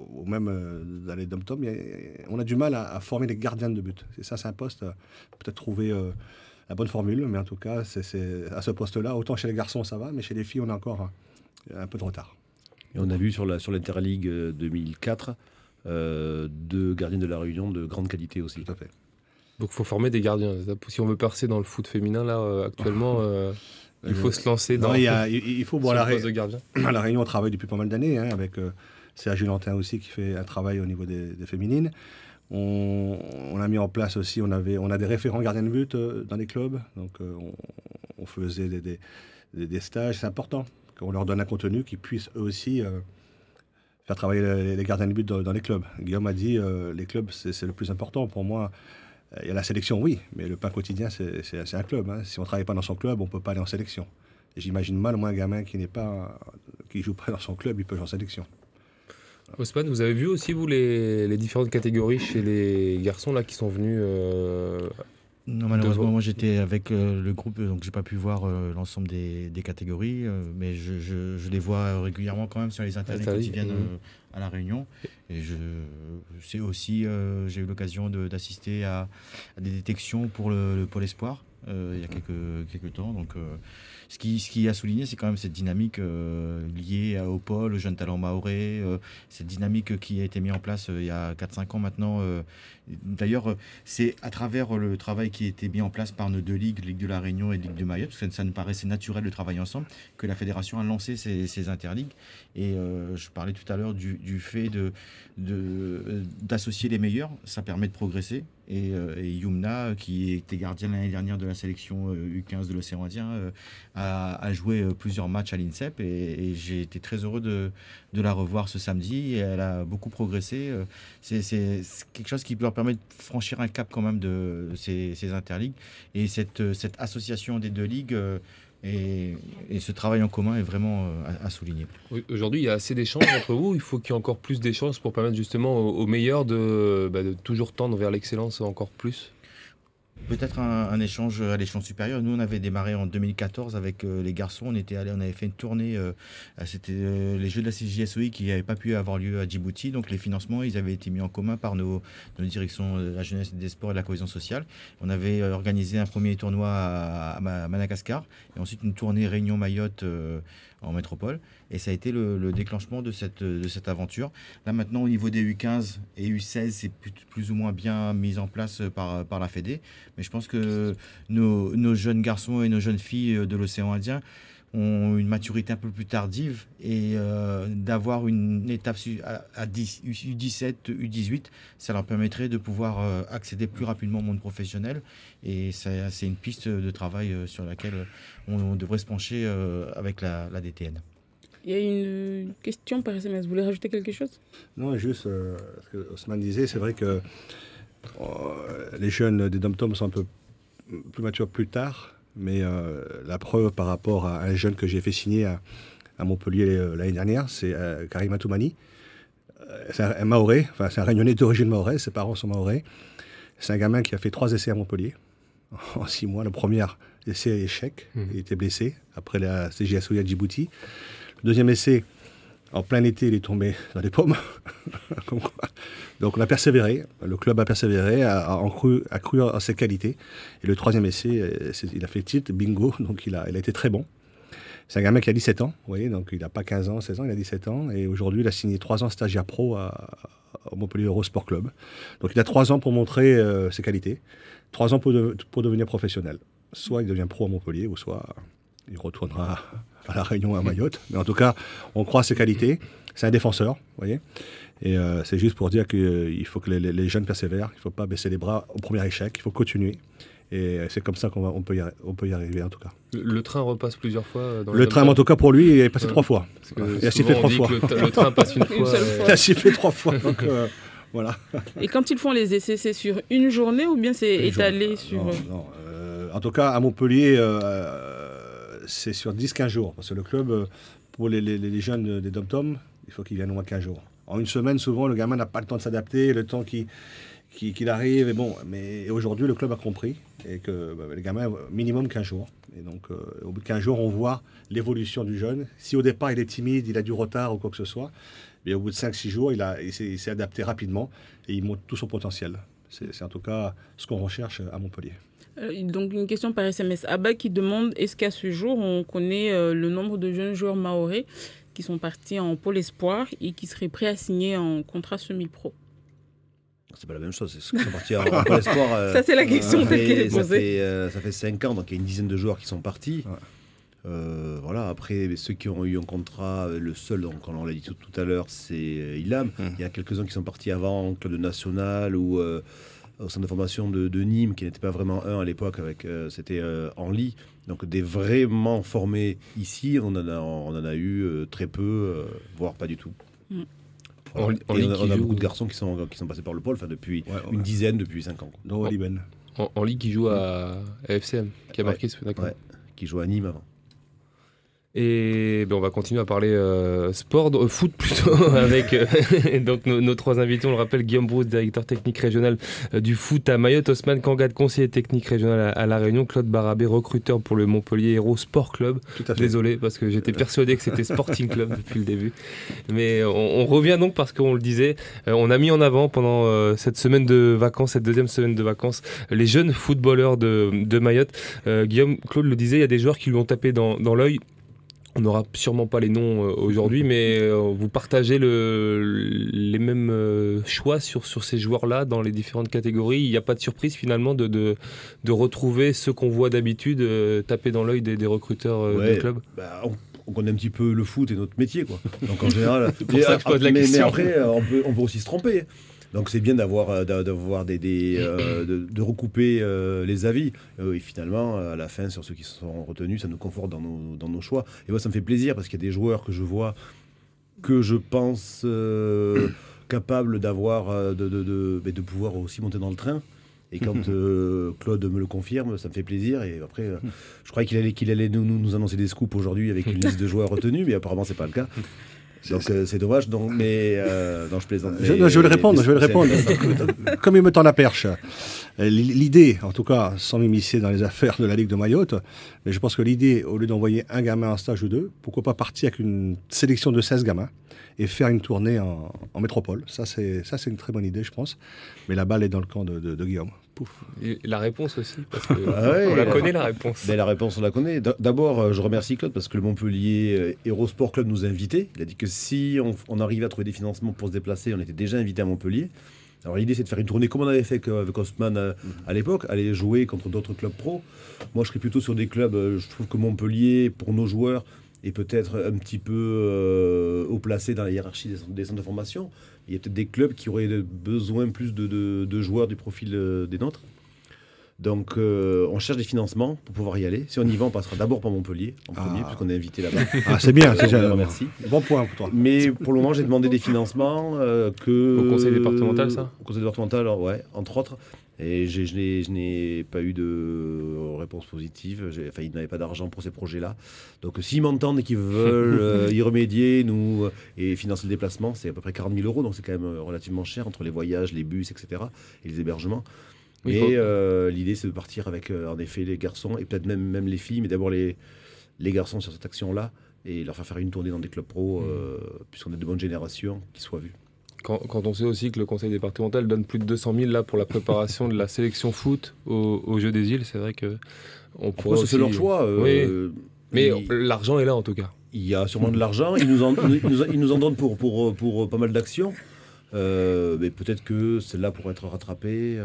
[SPEAKER 5] ou même dans les dom-toms, on a du mal à former les gardiens de but. C'est un poste, peut-être trouver la bonne formule, mais en tout cas, c'est à ce poste-là, autant chez les garçons ça va, mais chez les filles, on a encore un peu de retard.
[SPEAKER 3] Et on a vu sur l'Interligue 2004 deux gardiens de la Réunion de grande qualité aussi.
[SPEAKER 5] Tout à fait.
[SPEAKER 2] Donc il faut former des gardiens. Si on veut percer dans le foot féminin, là, actuellement, il faut se lancer dans
[SPEAKER 5] il faut
[SPEAKER 2] le poste de gardien.
[SPEAKER 5] À La Réunion, on travaille depuis pas mal d'années, avec Serge Lantin aussi qui fait un travail au niveau des féminines. On a mis en place aussi, on a des référents gardiens de but dans les clubs. Donc on faisait des stages, c'est important qu'on leur donne un contenu qui puisse eux aussi faire travailler les gardiens de but dans les clubs. Guillaume a dit, les clubs c'est le plus important pour moi. Il y a la sélection, oui, mais le pain quotidien, c'est un club. Si on ne travaille pas dans son club, on ne peut pas aller en sélection. Et j'imagine mal, moi, un gamin qui ne joue pas dans son club, il peut jouer en sélection.
[SPEAKER 2] Ousmane, vous avez vu aussi, vous, les différentes catégories chez les garçons là, qui sont venus
[SPEAKER 4] Non, malheureusement, moi j'étais avec le groupe, donc j'ai pas pu voir l'ensemble des catégories, mais je les vois régulièrement quand même sur les internet quand ils viennent à La Réunion. Et c'est aussi, j'ai eu l'occasion d'assister à des détections pour le Pôle Espoir il y a quelques temps. Donc, ce qui a souligné, c'est quand même cette dynamique liée au pôle, aux jeunes talents mahorais, cette dynamique qui a été mise en place il y a 4-5 ans maintenant. D'ailleurs, c'est à travers le travail qui a été mis en place par nos deux ligues, Ligue de la Réunion et Ligue de Mayotte, parce que ça nous paraissait naturel de travailler ensemble, que la fédération a lancé ces interligues. Et je parlais tout à l'heure du fait d'associer les meilleurs, ça permet de progresser. Et Youmna, qui était gardien l'année dernière de la sélection U15 de l'Océan Indien, a joué plusieurs matchs à l'INSEP et j'ai été très heureux de la revoir ce samedi. Et elle a beaucoup progressé. C'est quelque chose qui leur permet de franchir un cap quand même de ces interligues. Et cette association des deux ligues et ce travail en commun est vraiment à souligner.
[SPEAKER 2] Aujourd'hui, il y a assez d'échanges entre vous. Il faut qu'il y ait encore plus d'échanges pour permettre justement aux meilleurs de toujours tendre vers l'excellence encore plus.
[SPEAKER 4] Peut-être un échange à l'échelon supérieur. Nous, on avait démarré en 2014 avec les garçons. On avait fait une tournée. C'était les Jeux de la CJSOI qui n'avaient pas pu avoir lieu à Djibouti. Donc, les financements, ils avaient été mis en commun par nos directions de la jeunesse, des sports et de la cohésion sociale. On avait organisé un premier tournoi à Madagascar et ensuite une tournée Réunion-Mayotte en métropole. Et ça a été le déclenchement de cette aventure. Là, maintenant, au niveau des U15 et U16, c'est plus ou moins bien mis en place par la Fédé. Mais je pense que nos jeunes garçons et nos jeunes filles de l'océan Indien ont une maturité un peu plus tardive et d'avoir une étape à U17, U18, ça leur permettrait de pouvoir accéder plus rapidement au monde professionnel. Et c'est une piste de travail sur laquelle on devrait se pencher avec la DTN.
[SPEAKER 1] Il y a une question par SMS. Vous voulez rajouter quelque chose?
[SPEAKER 5] Non, juste ce que Ousmane disait, c'est vrai que les jeunes des dom-toms sont un peu plus matures plus tard, mais la preuve par rapport à un jeune que j'ai fait signer à Montpellier l'année dernière, c'est Karim Atoumani. C'est un Mahorais, enfin c'est un Réunionnais d'origine mahorais, ses parents sont mahorais. C'est un gamin qui a fait 3 essais à Montpellier en 6 mois. Le premier, essai échec. Il était blessé après la CJSOI à Djibouti. Le deuxième essai, en plein été, il est tombé dans les pommes. Donc on a persévéré, le club a persévéré, a cru en ses qualités. Et le troisième essai, il a fait titre, bingo, donc il a été très bon. C'est un gamin qui a 17 ans, vous voyez, donc il n'a pas 15 ans, 16 ans, il a 17 ans. Et aujourd'hui, il a signé 3 ans stagiaire pro au Montpellier Eurosport Club. Donc il a 3 ans pour montrer ses qualités, 3 ans pour devenir professionnel. Soit il devient pro à Montpellier, ou soit il retournera à La Réunion, à Mayotte. Mais en tout cas, on croit à ses qualités. C'est un défenseur, vous voyez. Et c'est juste pour dire qu'il faut que les jeunes persévèrent. Il ne faut pas baisser les bras au premier échec. Il faut continuer. Et c'est comme ça qu'on peut y arriver, en tout cas.
[SPEAKER 2] Le train repasse plusieurs fois dans
[SPEAKER 5] le train, en tout cas, pour lui, il est passé 3 fois. Il a sifflé 3 fois.
[SPEAKER 2] Le train passe une fois.
[SPEAKER 5] Il a sifflé 3 fois. Donc, voilà.
[SPEAKER 1] Et quand ils font les essais, c'est sur une journée ou bien c'est étalé sur...
[SPEAKER 5] Non. En tout cas, à Montpellier, c'est sur 10-15 jours. Parce que le club, pour les jeunes des Dom-Tom, il faut qu'ils viennent au moins 15 jours. En une semaine, souvent, le gamin n'a pas le temps de s'adapter, le temps qu'il arrive. Et bon, mais aujourd'hui, le club a compris et que les gamins, minimum 15 jours. Et donc, au bout de 15 jours, on voit l'évolution du jeune. Si au départ, il est timide, il a du retard ou quoi que ce soit, mais au bout de 5-6 jours, il s'est adapté rapidement et il montre tout son potentiel. C'est en tout cas ce qu'on recherche à Montpellier.
[SPEAKER 1] Donc, une question par SMS. Abba qui demande, est-ce qu'à ce jour, on connaît le nombre de jeunes joueurs mahorais qui sont partis en pôle espoir et qui seraient prêts à signer un contrat semi-pro?
[SPEAKER 3] C'est pas la même chose, c'est ceux qui sont partis en pôle espoir.
[SPEAKER 1] Ça, c'est la question telle qu'elle est posée.
[SPEAKER 3] Ça fait 5 ans, donc il y a une dizaine de joueurs qui sont partis. Ouais. Voilà, après, ceux qui ont eu un contrat, le seul, donc, on l'a dit tout à l'heure, c'est Ilham. Il y a quelques-uns qui sont partis avant, au club de national ou au centre de formation de Nîmes, qui n'était pas vraiment un à l'époque, c'était Henli. Donc des vraiment formés ici, on en a eu très peu, voire pas du tout. Voilà. On a beaucoup de garçons qui sont passés par le pôle depuis une dizaine, depuis 5 ans.
[SPEAKER 5] Donc Liben.
[SPEAKER 2] En Ligue qui joue à FCM, qui a marqué ce d'accord.
[SPEAKER 3] Qui joue à Nîmes avant.
[SPEAKER 2] Et on va continuer à parler foot plutôt avec donc nos 3 invités. On le rappelle, Guillaume Brousse, directeur technique régional du foot à Mayotte, Osman Kangad, conseiller technique régional à La Réunion, Claude Barabé, recruteur pour le Montpellier Hérault Sport Club. Désolé parce que j'étais persuadé que c'était Sporting Club depuis le début. Mais on revient donc parce qu'on le disait, on a mis en avant pendant cette semaine de vacances, cette deuxième semaine de vacances, les jeunes footballeurs de Mayotte. Guillaume, Claude le disait, il y a des joueurs qui lui ont tapé dans l'œil. On n'aura sûrement pas les noms aujourd'hui, mais vous partagez les mêmes choix sur ces joueurs-là dans les différentes catégories. Il n'y a pas de surprise finalement de retrouver ceux qu'on voit d'habitude taper dans l'œil des recruteurs du club.
[SPEAKER 3] On connaît un petit peu le foot et notre métier, quoi. Donc en général,
[SPEAKER 2] c'est pour ça que je pose la question.
[SPEAKER 3] Mais après, on peut aussi se tromper. Donc c'est bien de recouper les avis. Et finalement, à la fin, sur ceux qui sont retenus, ça nous conforte dans nos choix. Et moi, ça me fait plaisir parce qu'il y a des joueurs que je vois, que je pense capables de pouvoir aussi monter dans le train. Et quand Claude me le confirme, ça me fait plaisir. Et après, je croyais qu'il allait nous annoncer des scoops aujourd'hui avec une liste de joueurs retenus, mais apparemment, c'est pas le cas. Donc c'est dommage, mais non, je plaisante.
[SPEAKER 5] Je vais le répondre. Comme il me tend la perche, l'idée, en tout cas, sans m'immiscer dans les affaires de la Ligue de Mayotte, mais je pense que l'idée, au lieu d'envoyer un gamin en stage ou 2, pourquoi pas partir avec une sélection de 16 gamins et faire une tournée en métropole. Ça, c'est une très bonne idée, je pense. Mais la balle est dans le camp de Guillaume. Pouf.
[SPEAKER 2] Et la réponse aussi, parce qu'on la connaît, la réponse.
[SPEAKER 3] La réponse, on la connaît. D'abord, je remercie Claude parce que le Montpellier Hérault Club nous a invités. Il a dit que si on arrivait à trouver des financements pour se déplacer, on était déjà invités à Montpellier. Alors l'idée, c'est de faire une tournée comme on avait fait avec Osman à l'époque, aller jouer contre d'autres clubs pro. Moi, je serais plutôt sur des clubs, je trouve que Montpellier, pour nos joueurs, est peut-être un petit peu haut placé dans la hiérarchie des centres de formation. Il y a peut-être des clubs qui auraient besoin plus de joueurs du profil des nôtres. Donc, on cherche des financements pour pouvoir y aller. Si on y va, on passera d'abord par Montpellier, en premier, puisqu'on est invité là-bas.
[SPEAKER 5] C'est bien, c'est
[SPEAKER 3] bien. Merci.
[SPEAKER 5] Bon point pour toi.
[SPEAKER 3] Mais pour le moment, j'ai demandé des financements
[SPEAKER 2] au conseil départemental, ça ?
[SPEAKER 3] Au conseil départemental, ouais, entre autres. Et je n'ai pas eu de réponse positive. Ils n'avaient pas d'argent pour ces projets-là. Donc, s'ils m'entendent et qu'ils veulent y remédier, et financer le déplacement, c'est à peu près 40 000 €. Donc, c'est quand même relativement cher entre les voyages, les bus, etc. et les hébergements.
[SPEAKER 2] Oui,
[SPEAKER 3] Et l'idée, c'est de partir avec, en effet, les garçons et peut-être même les filles, mais d'abord les garçons sur cette action-là et leur faire une tournée dans des clubs pro, puisqu'on est de bonne génération, qui soient vus.
[SPEAKER 2] Quand on sait aussi que le conseil départemental donne plus de 200 000 là, pour la préparation de la sélection foot aux Jeux des îles, c'est vrai que on pourrait
[SPEAKER 3] Après, ça, c'est leur choix.
[SPEAKER 2] Oui. Mais
[SPEAKER 3] il-
[SPEAKER 2] l'argent est là en tout cas.
[SPEAKER 3] Il y a sûrement de l'argent. Ils nous en donnent pour pas mal d'actions. Mais peut-être que celle-là pourrait être rattrapée.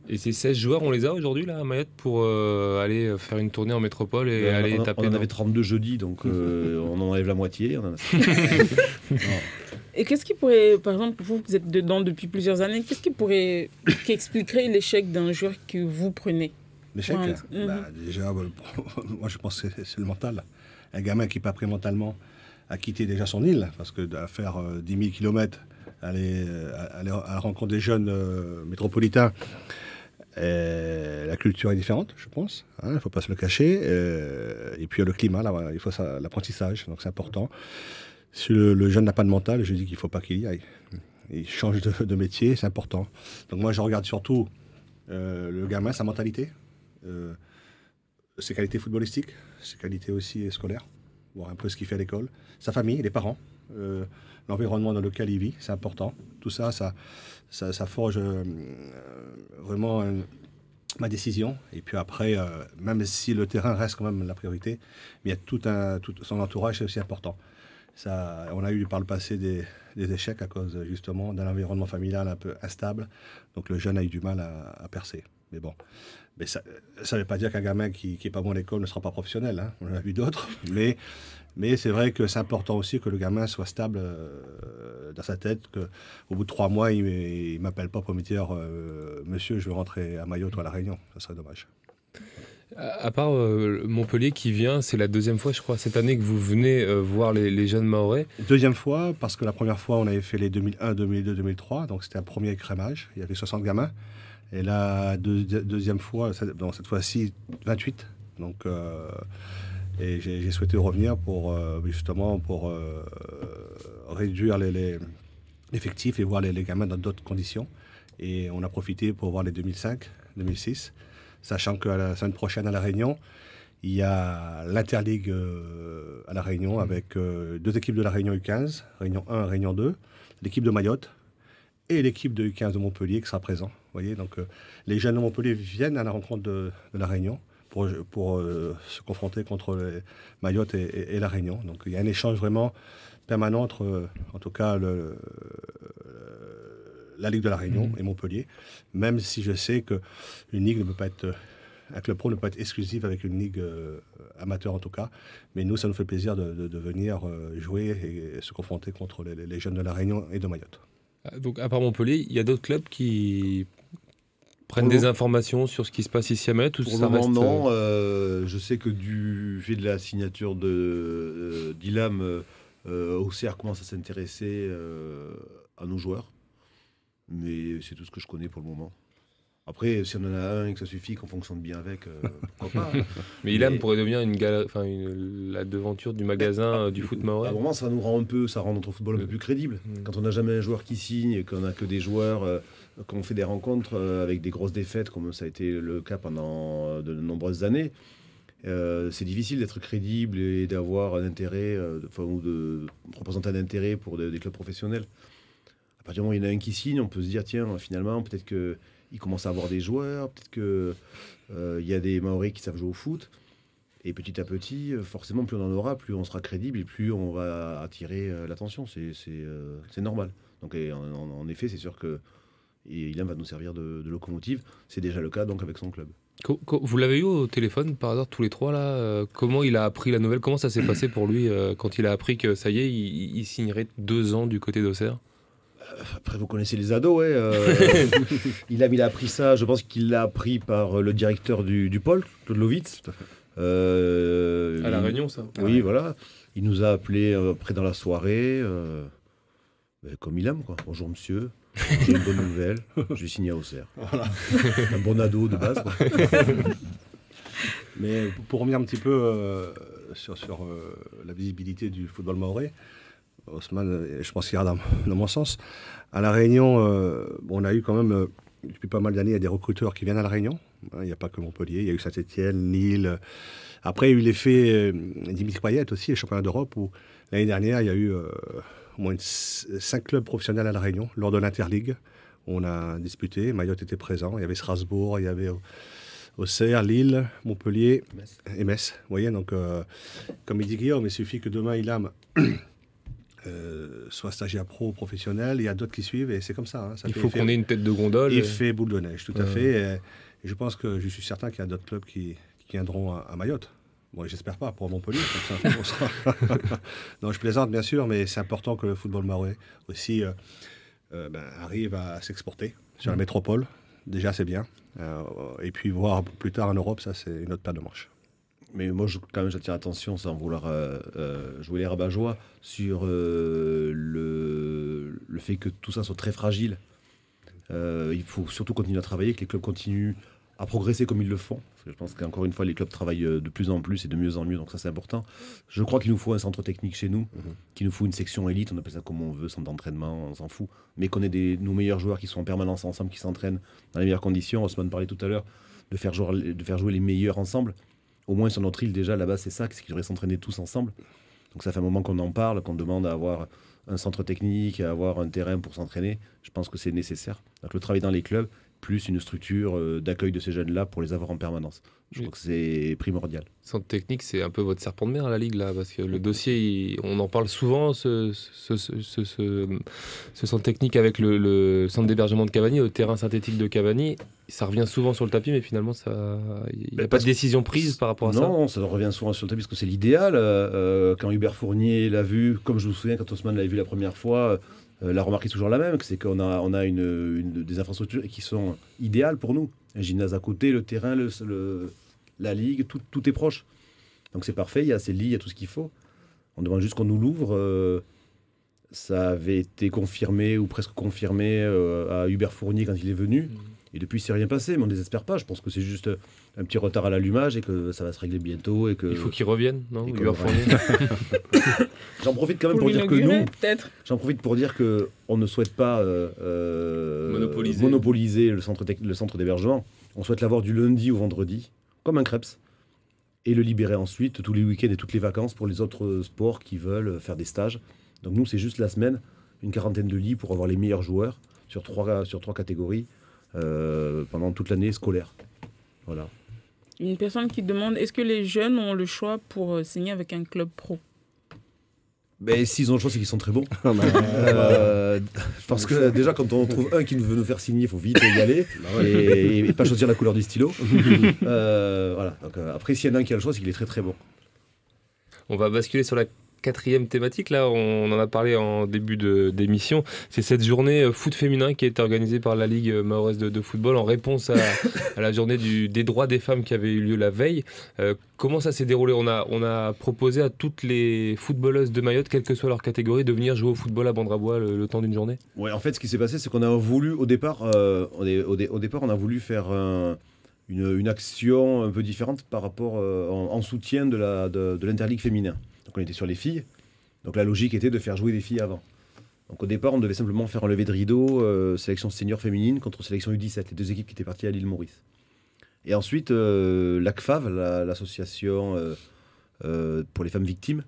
[SPEAKER 2] Et ces 16 joueurs, on les a aujourd'hui là à Mayotte pour aller faire une tournée en métropole et
[SPEAKER 3] On
[SPEAKER 2] aller
[SPEAKER 3] en-
[SPEAKER 2] taper
[SPEAKER 3] on en
[SPEAKER 2] dans-
[SPEAKER 3] avait 32 jeudi, donc on en enlève la moitié. On en a...
[SPEAKER 1] Et qu'est-ce qui pourrait, par exemple, vous êtes dedans depuis plusieurs années, qui expliquerait l'échec d'un joueur que vous prenez?
[SPEAKER 5] L'échec,
[SPEAKER 1] Ouais.
[SPEAKER 5] déjà, moi je pense que c'est le mental. Un gamin qui n'est pas prêt mentalement à quitter déjà son île, parce que à faire 10 000 km, aller à la rencontre des jeunes métropolitains, la culture est différente, je pense. Il ne faut pas se le cacher. Et puis le climat, là, il faut l'apprentissage, donc c'est important. Si le jeune n'a pas de mental, je dis qu'il ne faut pas qu'il y aille. Il change de métier, c'est important. Donc moi, je regarde surtout le gamin, sa mentalité, ses qualités footballistiques, ses qualités aussi scolaires, voir un peu ce qu'il fait à l'école, sa famille, les parents, l'environnement dans lequel il vit, c'est important. Tout ça, ça forge vraiment ma décision. Et puis après, même si le terrain reste quand même la priorité, mais il y a tout son entourage, c'est aussi important. Ça, on a eu par le passé des échecs à cause justement d'un environnement familial un peu instable. Donc le jeune a eu du mal à percer. Mais bon, mais ça ne veut pas dire qu'un gamin qui n'est pas bon à l'école ne sera pas professionnel. Hein. On en a vu d'autres. Mais c'est vrai que c'est important aussi que le gamin soit stable dans sa tête. Qu'au bout de 3 mois, il ne m'appelle pas pour me dire Monsieur, je veux rentrer à Mayotte ou à La Réunion. Ça serait dommage.
[SPEAKER 2] À part Montpellier qui vient, c'est la deuxième fois, je crois, cette année que vous venez voir les jeunes Mahorais.
[SPEAKER 5] Deuxième fois, parce que la première fois, on avait fait les 2001, 2002, 2003. Donc c'était un premier écrémage. Il y avait 60 gamins. Et la deuxième fois, donc cette fois-ci, 28. Donc, et j'ai souhaité revenir pour justement pour réduire l'effectif et voir les gamins dans d'autres conditions. Et on a profité pour voir les 2005, 2006, sachant qu'à la semaine prochaine à La Réunion, il y a l'Interligue à La Réunion avec 2 équipes de La Réunion U15, Réunion 1, Réunion 2, l'équipe de Mayotte et l'équipe de U15 de Montpellier qui sera présent. Vous voyez, donc les jeunes de Montpellier viennent à la rencontre de La Réunion pour se confronter contre Mayotte et La Réunion. Donc il y a un échange vraiment permanent entre, en tout cas, la Ligue de La Réunion et Montpellier, même si je sais qu'une ligue ne peut pas être, un club pro ne peut pas être exclusif avec une ligue amateur en tout cas, mais nous, ça nous fait plaisir de venir jouer et se confronter contre les jeunes de La Réunion et de Mayotte.
[SPEAKER 2] Donc à part Montpellier, il y a d'autres clubs qui prennent des informations sur ce qui se passe ici à Mayotte ou
[SPEAKER 3] Pour
[SPEAKER 2] ça
[SPEAKER 3] le moment,
[SPEAKER 2] reste,
[SPEAKER 3] non. Je sais que du fait de la signature d'Ilam, Auxerre commence à s'intéresser à nos joueurs. Mais c'est tout ce que je connais pour le moment. Après, si on en a un et que ça suffit, qu'on fonctionne bien avec, pourquoi pas.
[SPEAKER 2] Mais Ilam pourrait devenir la devanture du magasin du foot mahorais.
[SPEAKER 3] À un moment, ça rend notre football un peu plus crédible. Quand on n'a jamais un joueur qui signe et qu'on n'a que des joueurs, qu'on fait des rencontres avec des grosses défaites, comme ça a été le cas pendant de nombreuses années, c'est difficile d'être crédible et d'avoir un intérêt, ou de représenter un intérêt pour des clubs professionnels. À partir du moment où il y en a un qui signe, on peut se dire, tiens, finalement, peut-être qu'il commence à avoir des joueurs, peut-être qu'il y a des Mahorais qui savent jouer au foot. Et petit à petit, forcément, plus on en aura, plus on sera crédible et plus on va attirer l'attention. C'est normal. Donc, en effet, c'est sûr que Ilam va nous servir de locomotive. C'est déjà le cas donc avec son club.
[SPEAKER 2] Vous l'avez eu au téléphone par hasard tous les trois là comment il a appris la nouvelle? Comment ça s'est passé pour lui quand il a appris que ça y est, il signerait 2 ans du côté d'Auxerre?
[SPEAKER 3] Après, vous connaissez les ados, ouais. Il a appris ça, je pense qu'il l'a appris par le directeur du pôle, Claude Lovitz.
[SPEAKER 2] À La Réunion, ça?
[SPEAKER 3] Oui, voilà. Il nous a appelés après dans la soirée, comme il aime, quoi. Bonjour monsieur, j'ai une bonne nouvelle, j'ai signé à Auxerre. Voilà. Un bon ado de base, quoi.
[SPEAKER 5] Mais pour revenir un petit peu sur la visibilité du football mahorais, Ousmane, je pense qu'il ira dans mon sens. À La Réunion, on a eu quand même depuis pas mal d'années, il y a des recruteurs qui viennent à La Réunion. Il n'y a pas que Montpellier, il y a eu Saint-Étienne, Lille. Après, il y a eu l'effet Dimitri Payet aussi, les championnats d'Europe, où l'année dernière, il y a eu au moins 5 clubs professionnels à La Réunion lors de l'Interligue. On a disputé, Mayotte était présent, il y avait Strasbourg, il y avait Auxerre, Lille, Montpellier et Metz. Vous voyez, donc, comme il dit Guillaume, il suffit que demain, Ilham soit stagiaire professionnel, il y a d'autres qui suivent, et c'est comme ça. Ça
[SPEAKER 2] il faut qu'on ait une tête de gondole.
[SPEAKER 5] Il fait boule de neige, tout à fait. Et je pense que je suis certain qu'il y a d'autres clubs qui viendront à Mayotte. Bon, j'espère pas pour Montpellier. Comme ça, non, je plaisante bien sûr, mais c'est important que le football mahorais aussi arrive à s'exporter sur la métropole. Déjà, c'est bien. Et puis voir plus tard en Europe, ça, c'est une autre paire de manches.
[SPEAKER 3] Mais moi, quand même, j'attire l'attention, sans vouloir jouer les rabat-joie, sur le fait que tout ça soit très fragile. Il faut surtout continuer à travailler, que les clubs continuent à progresser comme ils le font. Parce que je pense qu'encore une fois, les clubs travaillent de plus en plus et de mieux en mieux, donc ça c'est important. Je crois qu'il nous faut un centre technique chez nous, qu'il nous faut une section élite, on appelle ça comme on veut, centre d'entraînement, on s'en fout. Mais qu'on ait nos meilleurs joueurs qui sont en permanence ensemble, qui s'entraînent dans les meilleures conditions. Osman parlait tout à l'heure de faire jouer les meilleurs ensemble. Au moins sur notre île, déjà, là-bas, c'est ça, c'est qu'ils devraient s'entraîner tous ensemble. Donc ça fait un moment qu'on en parle, qu'on demande à avoir un centre technique, à avoir un terrain pour s'entraîner. Je pense que c'est nécessaire. Donc le travail dans les clubs, plus une structure d'accueil de ces jeunes-là pour les avoir en permanence. Je crois que c'est primordial.
[SPEAKER 2] Centre technique, c'est un peu votre serpent de mer à la Ligue, là, parce que le dossier, on en parle souvent, ce centre technique avec le centre d'hébergement de Cavani, le terrain synthétique de Cavani. Ça revient souvent sur le tapis, mais finalement, il n'y a pas de décision prise par rapport à ça.
[SPEAKER 3] Non, ça revient souvent sur le tapis parce que c'est l'idéal. Quand Hubert Fournier l'a vu, comme je me souviens quand Osman l'avait vu la première fois, la remarque est toujours la même, c'est qu'on a des infrastructures qui sont idéales pour nous. Un gymnase à côté, le terrain, la ligue, tout est proche. Donc c'est parfait, il y a ces lits, il y a tout ce qu'il faut. On demande juste qu'on nous l'ouvre. Ça avait été confirmé ou presque confirmé à Hubert Fournier quand il est venu. Et depuis, il ne s'est rien passé, mais on ne désespère pas. Je pense que c'est juste un petit retard à l'allumage et que ça va se régler bientôt. Et que...
[SPEAKER 2] Il faut qu'il revienne, non, Hubert Fournier.
[SPEAKER 3] J'en profite quand même pour dire que nous,
[SPEAKER 1] peut-être.
[SPEAKER 3] J'en profite pour dire qu'on ne souhaite pas monopoliser le centre d'hébergement. On souhaite l'avoir du lundi au vendredi, comme un Crêpes, et le libérer ensuite tous les week-ends et toutes les vacances pour les autres sports qui veulent faire des stages. Donc nous, c'est juste la semaine, une quarantaine de lits pour avoir les meilleurs joueurs sur trois catégories pendant toute l'année scolaire. Voilà.
[SPEAKER 1] Une personne qui demande, est-ce que les jeunes ont le choix pour signer avec un club pro ?
[SPEAKER 3] Ben, s'ils ont le choix, c'est qu'ils sont très bons. Je pense que déjà, quand on trouve un qui veut nous faire signer, il faut vite y aller et pas choisir la couleur du stylo. Voilà. Donc, après, s'il y en a un qui a le choix, c'est qu'il est très très bon.
[SPEAKER 2] On va basculer sur la quatrième thématique. Là, on en a parlé en début d'émission. C'est cette journée foot féminin qui a été organisée par la Ligue mahoraise de football en réponse à la journée des droits des femmes qui avait eu lieu la veille. Comment ça s'est déroulé ? On a proposé à toutes les footballeuses de Mayotte, quelle que soit leur catégorie, de venir jouer au football à Bandrabois le temps d'une journée.
[SPEAKER 3] Ouais, en fait, ce qui s'est passé, c'est qu'on a voulu, au départ, on a voulu faire une action un peu différente par rapport en soutien de l'Interligue féminin. Donc on était sur les filles, donc la logique était de faire jouer des filles avant. Donc au départ, on devait simplement faire un lever de rideau, sélection senior féminine contre sélection U17, les deux équipes qui étaient parties à l'île Maurice. Et ensuite, l'ACFAV, l'association pour les femmes victimes,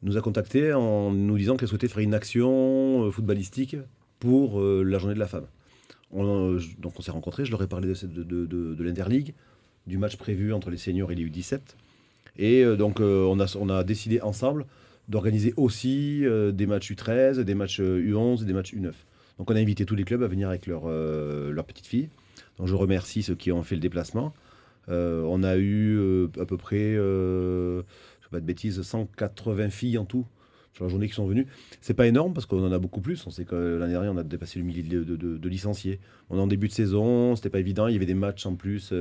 [SPEAKER 3] nous a contactés en nous disant qu'elle souhaitait faire une action footballistique pour la journée de la femme. Donc on s'est rencontrés, je leur ai parlé de l'Interligue, du match prévu entre les seniors et les U17. Et donc on a décidé ensemble d'organiser aussi des matchs U13, des matchs U11 et des matchs U9. Donc on a invité tous les clubs à venir avec leurs petites filles. Donc je remercie ceux qui ont fait le déplacement. On a eu à peu près, je ne sais pas de bêtises, 180 filles en tout sur la journée qui sont venues. C'est pas énorme parce qu'on en a beaucoup plus. On sait que l'année dernière on a dépassé le millier de licenciés. On est en début de saison, c'était pas évident. Il y avait des matchs en plus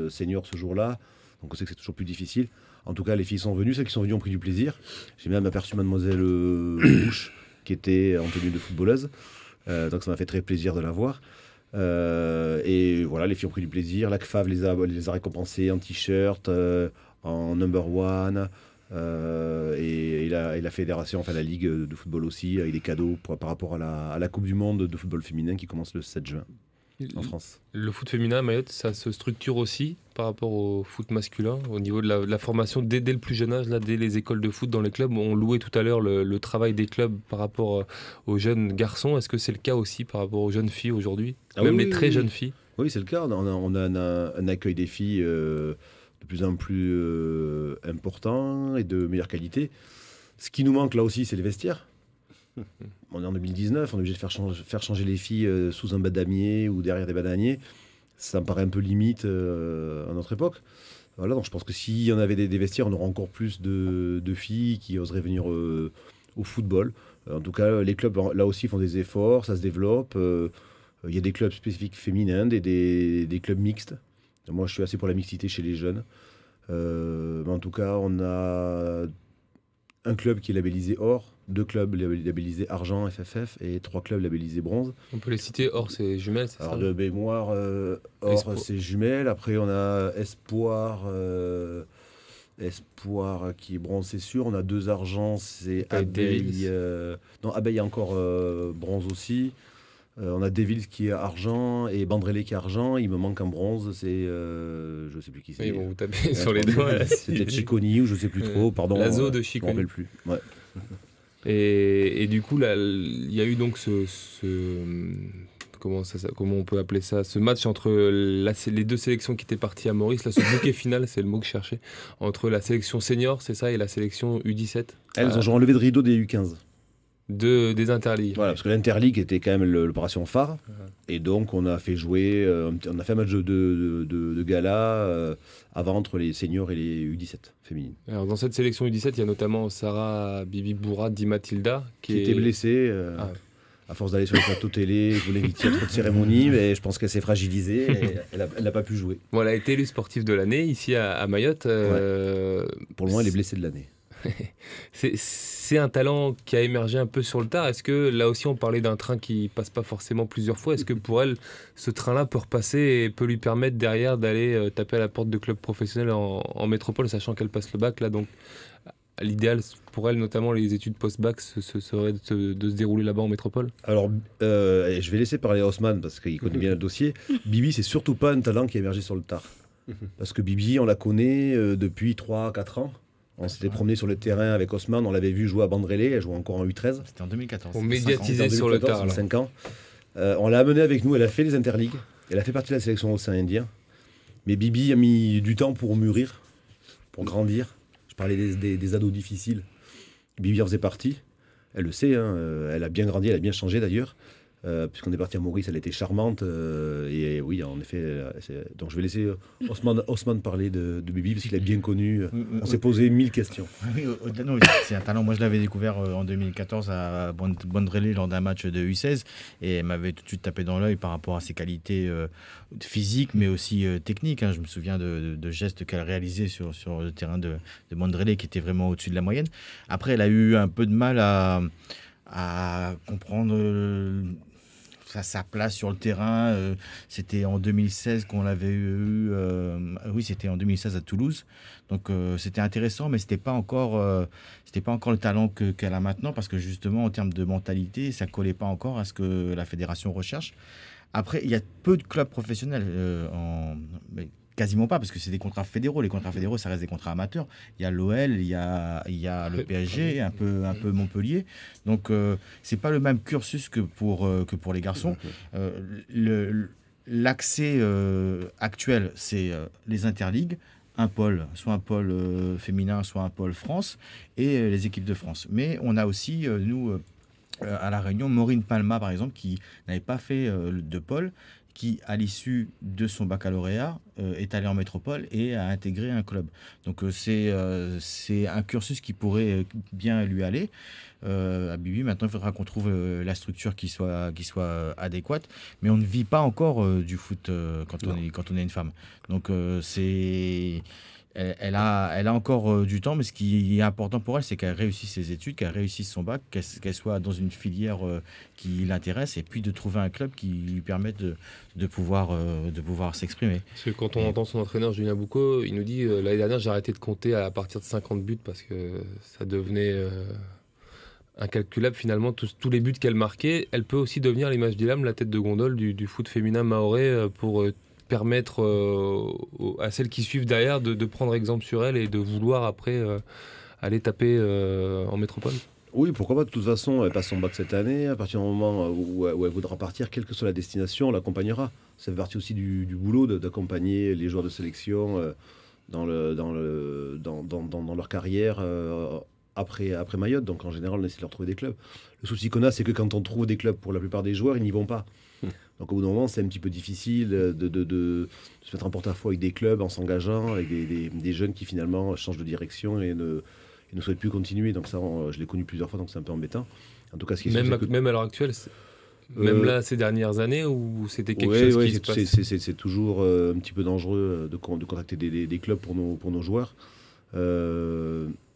[SPEAKER 3] seniors ce jour-là. Donc on sait que c'est toujours plus difficile. En tout cas, les filles sont venues. Celles qui sont venues ont pris du plaisir. J'ai même aperçu mademoiselle Bouche, qui était en tenue de footballeuse. Donc ça m'a fait très plaisir de la voir. Et voilà, les filles ont pris du plaisir. La CFAV les a récompensées en t-shirt, en number one. Et la fédération, enfin la Ligue de football aussi, avec des cadeaux par rapport à la Coupe du Monde de football féminin qui commence le 7 juin. en France.
[SPEAKER 2] Le foot féminin à Mayotte, ça se structure aussi par rapport au foot masculin, au niveau de la formation dès le plus jeune âge, là, dès les écoles de foot dans les clubs. On louait tout à l'heure le travail des clubs par rapport aux jeunes garçons. Est-ce que c'est le cas aussi par rapport aux jeunes filles aujourd'hui, même les très jeunes filles?
[SPEAKER 3] Oui, c'est le cas. On a un accueil des filles de plus en plus important et de meilleure qualité. Ce qui nous manque là aussi, c'est les vestiaires. On est en 2019, on est obligé de faire changer les filles sous un badamier ou derrière des bananiers. Ça me paraît un peu limite à notre époque. Voilà, donc je pense que s'il y en avait des vestiaires, on aurait encore plus de filles qui oseraient venir au football. En tout cas, les clubs, là aussi, font des efforts, ça se développe. Il y a des clubs spécifiques féminins, des clubs mixtes. Moi, je suis assez pour la mixité chez les jeunes. Mais en tout cas, on a un club qui est labellisé or, 2 clubs labellisés argent, FFF, et 3 clubs labellisés bronze.
[SPEAKER 2] On peut les citer. Or, c'est jumelles, c'est
[SPEAKER 3] Alors,
[SPEAKER 2] ça?
[SPEAKER 3] de mémoire, or, c'est jumelles. Après, on a Espoir qui est bronze, c'est sûr. On a 2 argents, c'est Abeille. Non, Abeille encore bronze aussi. On a Devils qui est argent et Bandrélé qui est argent. Il me manque un bronze, c'est je sais plus qui c'est.
[SPEAKER 2] Ils vont vous taper sur les doigts.
[SPEAKER 3] C'est peut-être Chiconi ou je sais plus trop. Pardon.
[SPEAKER 2] L'Azo de
[SPEAKER 3] Je me
[SPEAKER 2] Chiconi.
[SPEAKER 3] rappelle plus. Ouais.
[SPEAKER 2] Et du coup, là, il y a eu donc comment on peut appeler ça, ce match entre les 2 sélections qui étaient parties à Maurice, là, ce bouquet final, c'est le mot que je cherchais, entre la sélection senior, c'est ça, et la sélection U17.
[SPEAKER 3] Elles ont joué en levée de rideau des U15.
[SPEAKER 2] Des interligues.
[SPEAKER 3] Voilà, parce que l'Interligue était quand même l'opération phare. Et donc, on a fait jouer, on a fait un match de gala avant entre les seniors et les U17 féminines.
[SPEAKER 2] Alors, dans cette sélection U17, il y a notamment Sarah Bibi Bourra Di Matilda qui
[SPEAKER 3] était blessée. À force d'aller sur les plateaux télé, je voulais inviter à trop de cérémonies, mais je pense qu'elle s'est fragilisée et elle n'a pas pu jouer.
[SPEAKER 2] Bon, elle a été élue sportive de l'année ici à Mayotte.
[SPEAKER 3] Pour le moment, elle est blessée de l'année.
[SPEAKER 2] C'est un talent qui a émergé un peu sur le tard. Est-ce que là aussi on parlait d'un train qui passe pas forcément plusieurs fois? Est-ce que pour elle, ce train-là peut repasser et peut lui permettre derrière d'aller taper à la porte de clubs professionnels en métropole, sachant qu'elle passe le bac là, donc l'idéal pour elle, notamment les études post-bac, ce serait de se dérouler là-bas en métropole?
[SPEAKER 3] Alors, je vais laisser parler Haussmann parce qu'il connaît bien le dossier. Bibi, c'est surtout pas un talent qui a émergé sur le tard. Parce que Bibi, on la connaît depuis 3-4 ans. On s'était promené sur le terrain avec Haussmann, on l'avait vu jouer à Bandrélé, elle jouait encore en U13.
[SPEAKER 4] C'était en 2014.
[SPEAKER 2] On médiatisait sur le tard.
[SPEAKER 3] 5 ans. On l'a amenée avec nous, elle a fait les interligues, elle a fait partie de la sélection Océan Indien. Mais Bibi a mis du temps pour mûrir, pour grandir. Je parlais des ados difficiles. Bibi en faisait partie, elle le sait, hein, elle a bien grandi, elle a bien changé d'ailleurs. Puisqu'on est parti à Maurice, elle était charmante. Et oui, en effet. Donc je vais laisser Haussmann parler de Bibi, parce qu'il a bien connu. On s'est posé 1000 questions.
[SPEAKER 4] Oui, non, c'est un talent. Moi, je l'avais découvert en 2014 à Bandrélé lors d'un match de U16. Et elle m'avait tout de suite tapé dans l'œil par rapport à ses qualités physiques, mais aussi techniques. Je me souviens de gestes qu'elle réalisait sur le terrain de Bandrélé, qui était vraiment au-dessus de la moyenne. Après, elle a eu un peu de mal à comprendre sa place sur le terrain. C'était en 2016 qu'on l'avait eu. Oui, c'était en 2016 à Toulouse. Donc c'était intéressant, mais c'était pas encore le talent qu'elle a maintenant, parce que justement en termes de mentalité, ça collait pas encore à ce que la fédération recherche. Après, il y a peu de clubs professionnels mais quasiment pas, parce que c'est des contrats fédéraux. Les contrats fédéraux, ça reste des contrats amateurs. Il y a l'OL, il y a le PSG, un peu Montpellier. Donc, c'est pas le même cursus que pour les garçons. L'accès actuel, c'est les interligues, soit un pôle féminin, soit un pôle France, et les équipes de France. Mais on a aussi, nous, à La Réunion, Maureen Palma, par exemple, qui n'avait pas fait de pôle, qui, à l'issue de son baccalauréat, est allé en métropole et a intégré un club. Donc c'est un cursus qui pourrait bien lui aller. À Bibi, maintenant, il faudra qu'on trouve la structure qui soit adéquate. Mais on ne vit pas encore du foot quand on est une femme. Donc elle a encore du temps, mais ce qui est important pour elle, c'est qu'elle réussisse ses études, qu'elle réussisse son bac, qu'elle soit dans une filière qui l'intéresse, et puis de trouver un club qui lui permette de pouvoir s'exprimer.
[SPEAKER 2] Parce que quand on entend son entraîneur Julien Boucaud, il nous dit l'année dernière, j'ai arrêté de compter à partir de 50 buts parce que ça devenait incalculable finalement, tous les buts qu'elle marquait. Elle peut aussi devenir l'image d'Ilham, la tête de gondole du foot féminin mahorais pour permettre à celles qui suivent derrière de prendre exemple sur elle et de vouloir après aller taper en métropole.
[SPEAKER 3] Oui, pourquoi pas. De toute façon, elle passe son bac cette année. À partir du moment où elle voudra partir, quelle que soit la destination, on l'accompagnera. Ça fait partie aussi du boulot d'accompagner les joueurs de sélection dans leur carrière après Mayotte. Donc en général, on essaie de leur trouver des clubs. Le souci qu'on a, c'est que quand on trouve des clubs, pour la plupart des joueurs, ils n'y vont pas. Donc au bout d'un moment, c'est un petit peu difficile de se mettre en porte-à-faux avec des clubs en s'engageant, avec des jeunes qui finalement changent de direction et ne souhaitent plus continuer. Donc ça, je l'ai connu plusieurs fois, donc c'est un peu embêtant. En tout cas, ce qui est sûr, c'est que...
[SPEAKER 2] Même à l'heure actuelle, même là, ces dernières années, où c'était quelque chose qui se passe.
[SPEAKER 3] C'est toujours un petit peu dangereux de contacter des clubs pour nos joueurs.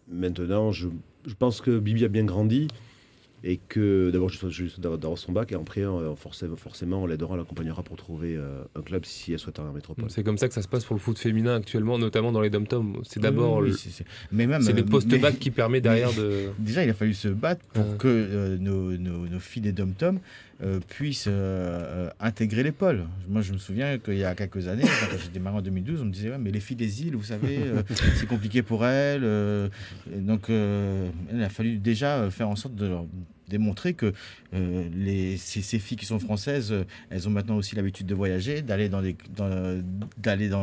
[SPEAKER 3] Maintenant, je pense que Bibi a bien grandi et que d'abord juste d'avoir son bac et après forcément on l'aidera, on l'accompagnera pour trouver un club si elle souhaite en métropole.
[SPEAKER 2] C'est comme ça que ça se passe pour le foot féminin actuellement, notamment dans les dom-toms. C'est d'abord
[SPEAKER 4] c'est
[SPEAKER 2] les post-bac qui permet derrière de...
[SPEAKER 4] Déjà, il a fallu se battre pour que nos filles des dom-toms puissent intégrer les pôles. Moi, je me souviens qu'il y a quelques années, quand j'ai démarré en 2012, on me disait mais les filles des îles, vous savez, c'est compliqué pour elles. Donc, il a fallu déjà faire en sorte de leur démontrer que ces filles qui sont françaises, elles ont maintenant aussi l'habitude de voyager, d'aller dans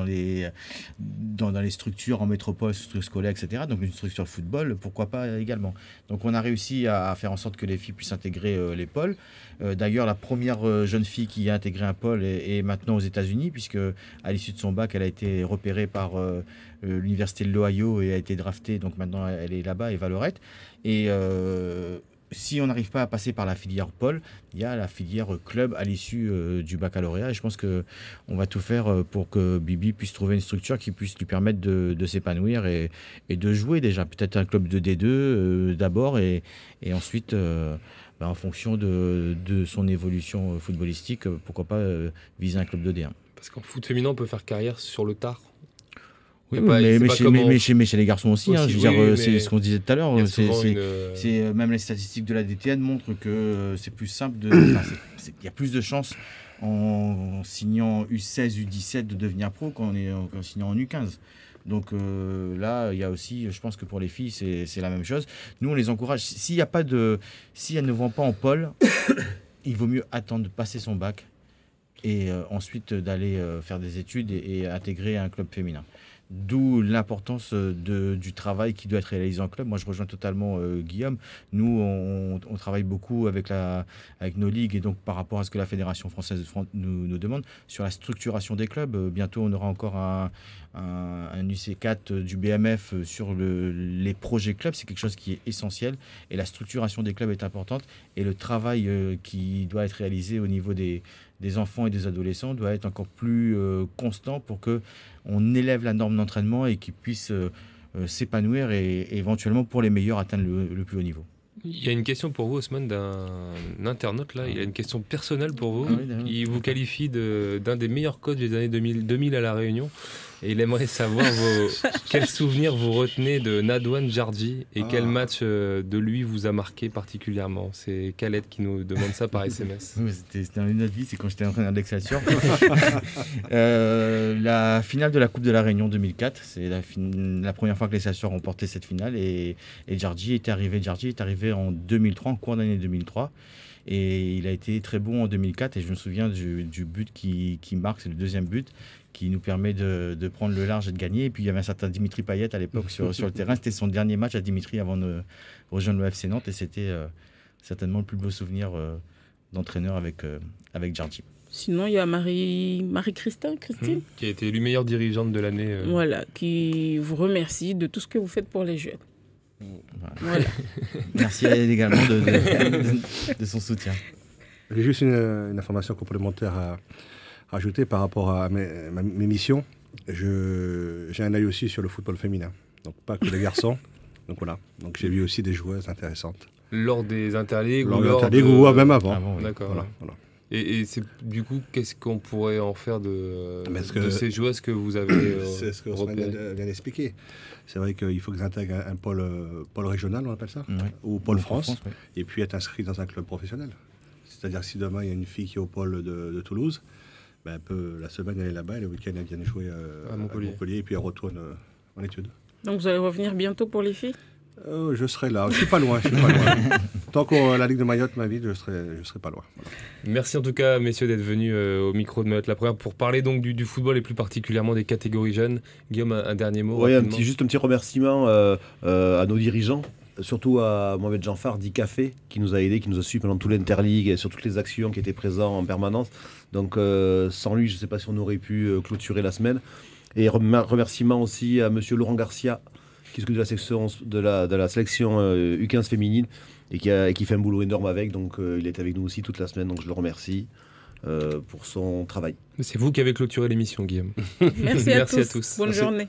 [SPEAKER 4] les structures en métropole, structures scolaires, etc. Donc une structure de football, pourquoi pas également. Donc on a réussi à faire en sorte que les filles puissent intégrer les pôles. D'ailleurs, la première jeune fille qui a intégré un pôle est maintenant aux États-Unis, puisque à l'issue de son bac, elle a été repérée par l'université de l'Ohio et a été draftée. Donc maintenant, elle est là-bas et Valorette. Et si on n'arrive pas à passer par la filière pôle, il y a la filière club à l'issue du baccalauréat. Et je pense qu'on va tout faire pour que Bibi puisse trouver une structure qui puisse lui permettre de s'épanouir et de jouer déjà. Peut-être un club de D2 d'abord et ensuite, en fonction de son évolution footballistique, pourquoi pas viser un club de D1.
[SPEAKER 2] Parce qu'en foot féminin, on peut faire carrière sur le tard.
[SPEAKER 4] Oui, mais chez les garçons aussi, je veux dire, c'est ce qu'on disait tout à l'heure. Même les statistiques de la DTN montrent que c'est plus simple. Il y a plus de chances en signant U16, U17 de devenir pro qu'en signant en U15. Donc là, il y a aussi, je pense que pour les filles, c'est la même chose. Nous, on les encourage. Si elles ne vont pas en pôle, il vaut mieux attendre de passer son bac et ensuite d'aller faire des études et intégrer un club féminin. D'où l'importance du travail qui doit être réalisé en club. Moi, je rejoins totalement Guillaume. Nous, on travaille beaucoup avec nos ligues et donc par rapport à ce que la Fédération française nous demande sur la structuration des clubs. Bientôt, on aura encore un UC4 du BMF sur les projets clubs. C'est quelque chose qui est essentiel et la structuration des clubs est importante et le travail qui doit être réalisé au niveau des enfants et des adolescents doit être encore plus constant pour qu'on élève la norme d'entraînement et qu'ils puissent s'épanouir et éventuellement pour les meilleurs atteindre le plus haut niveau.
[SPEAKER 2] Il y a une question pour vous, Osman, d'un internaute là. Il y a une question personnelle pour vous. Il vous qualifie d'un des meilleurs coachs des années 2000 à La Réunion. Et il aimerait savoir quels souvenirs vous retenez de Nadouane Djardji et quel match de lui vous a marqué particulièrement. C'est Khaled qui nous demande ça par SMS.
[SPEAKER 4] Oui, c'était une autre vie, c'est quand j'étais entraîneur d'Excelsior. La finale de la Coupe de La Réunion 2004, c'est la première fois que l'Excelsior a remporté cette finale et Djardji est arrivé en 2003, en cours d'année 2003. Et il a été très bon en 2004 et je me souviens du but qui marque, c'est le deuxième but qui nous permet de prendre le large et de gagner. Et puis il y avait un certain Dimitri Payet à l'époque sur le terrain. C'était son dernier match à Dimitri avant de rejoindre le FC Nantes et c'était certainement le plus beau souvenir d'entraîneur avec Djardji.
[SPEAKER 1] Sinon, il y a Marie-Christine
[SPEAKER 2] qui a été élue meilleure dirigeante de l'année.
[SPEAKER 1] Voilà, qui vous remercie de tout ce que vous faites pour les jeunes.
[SPEAKER 4] Voilà. Merci à elle également de son soutien.
[SPEAKER 5] J'ai juste une information complémentaire à rajouter par rapport à mes missions. J'ai un œil aussi sur le football féminin, donc pas que les garçons. Donc voilà, donc j'ai vu aussi des joueuses intéressantes.
[SPEAKER 2] Lors des interligues
[SPEAKER 5] ou même avant.
[SPEAKER 2] D'accord.
[SPEAKER 5] Voilà.
[SPEAKER 2] Et du coup, qu'est-ce qu'on pourrait en faire de ces joueuses que vous avez
[SPEAKER 5] c'est ce que Ousmane vient d'expliquer. C'est vrai qu'il faut qu'ils intègrent un pôle régional, on appelle ça, ou pôle France, et puis être inscrit dans un club professionnel. C'est-à-dire que si demain il y a une fille qui est au pôle de Toulouse, elle peut la semaine aller là-bas et le week-end elle vient jouer à Montpellier et puis elle retourne en études.
[SPEAKER 1] Donc vous allez revenir bientôt pour les filles ?
[SPEAKER 5] Je serai là, je suis pas loin. Tant que la Ligue de Mayotte m'invite, je serai pas loin. Voilà.
[SPEAKER 2] Merci en tout cas, messieurs, d'être venus au micro de Mayotte la première pour parler donc du football et plus particulièrement des catégories jeunes. Guillaume, un dernier mot.
[SPEAKER 3] Oui, juste un petit remerciement à nos dirigeants, surtout à Mohamed Janfar, dit Café, qui nous a aidés, qui nous a suivis pendant tout l'Interligue et sur toutes les actions qui étaient présentes en permanence. Donc sans lui, je ne sais pas si on aurait pu clôturer la semaine. Et remerciement aussi à monsieur Laurent Garcia, qui s'occupe de la sélection U15 féminine et qui fait un boulot énorme avec. Donc il est avec nous aussi toute la semaine, donc je le remercie pour son travail.
[SPEAKER 2] C'est vous qui avez clôturé l'émission, Guillaume.
[SPEAKER 1] Merci à
[SPEAKER 2] tous.
[SPEAKER 1] Bonne journée.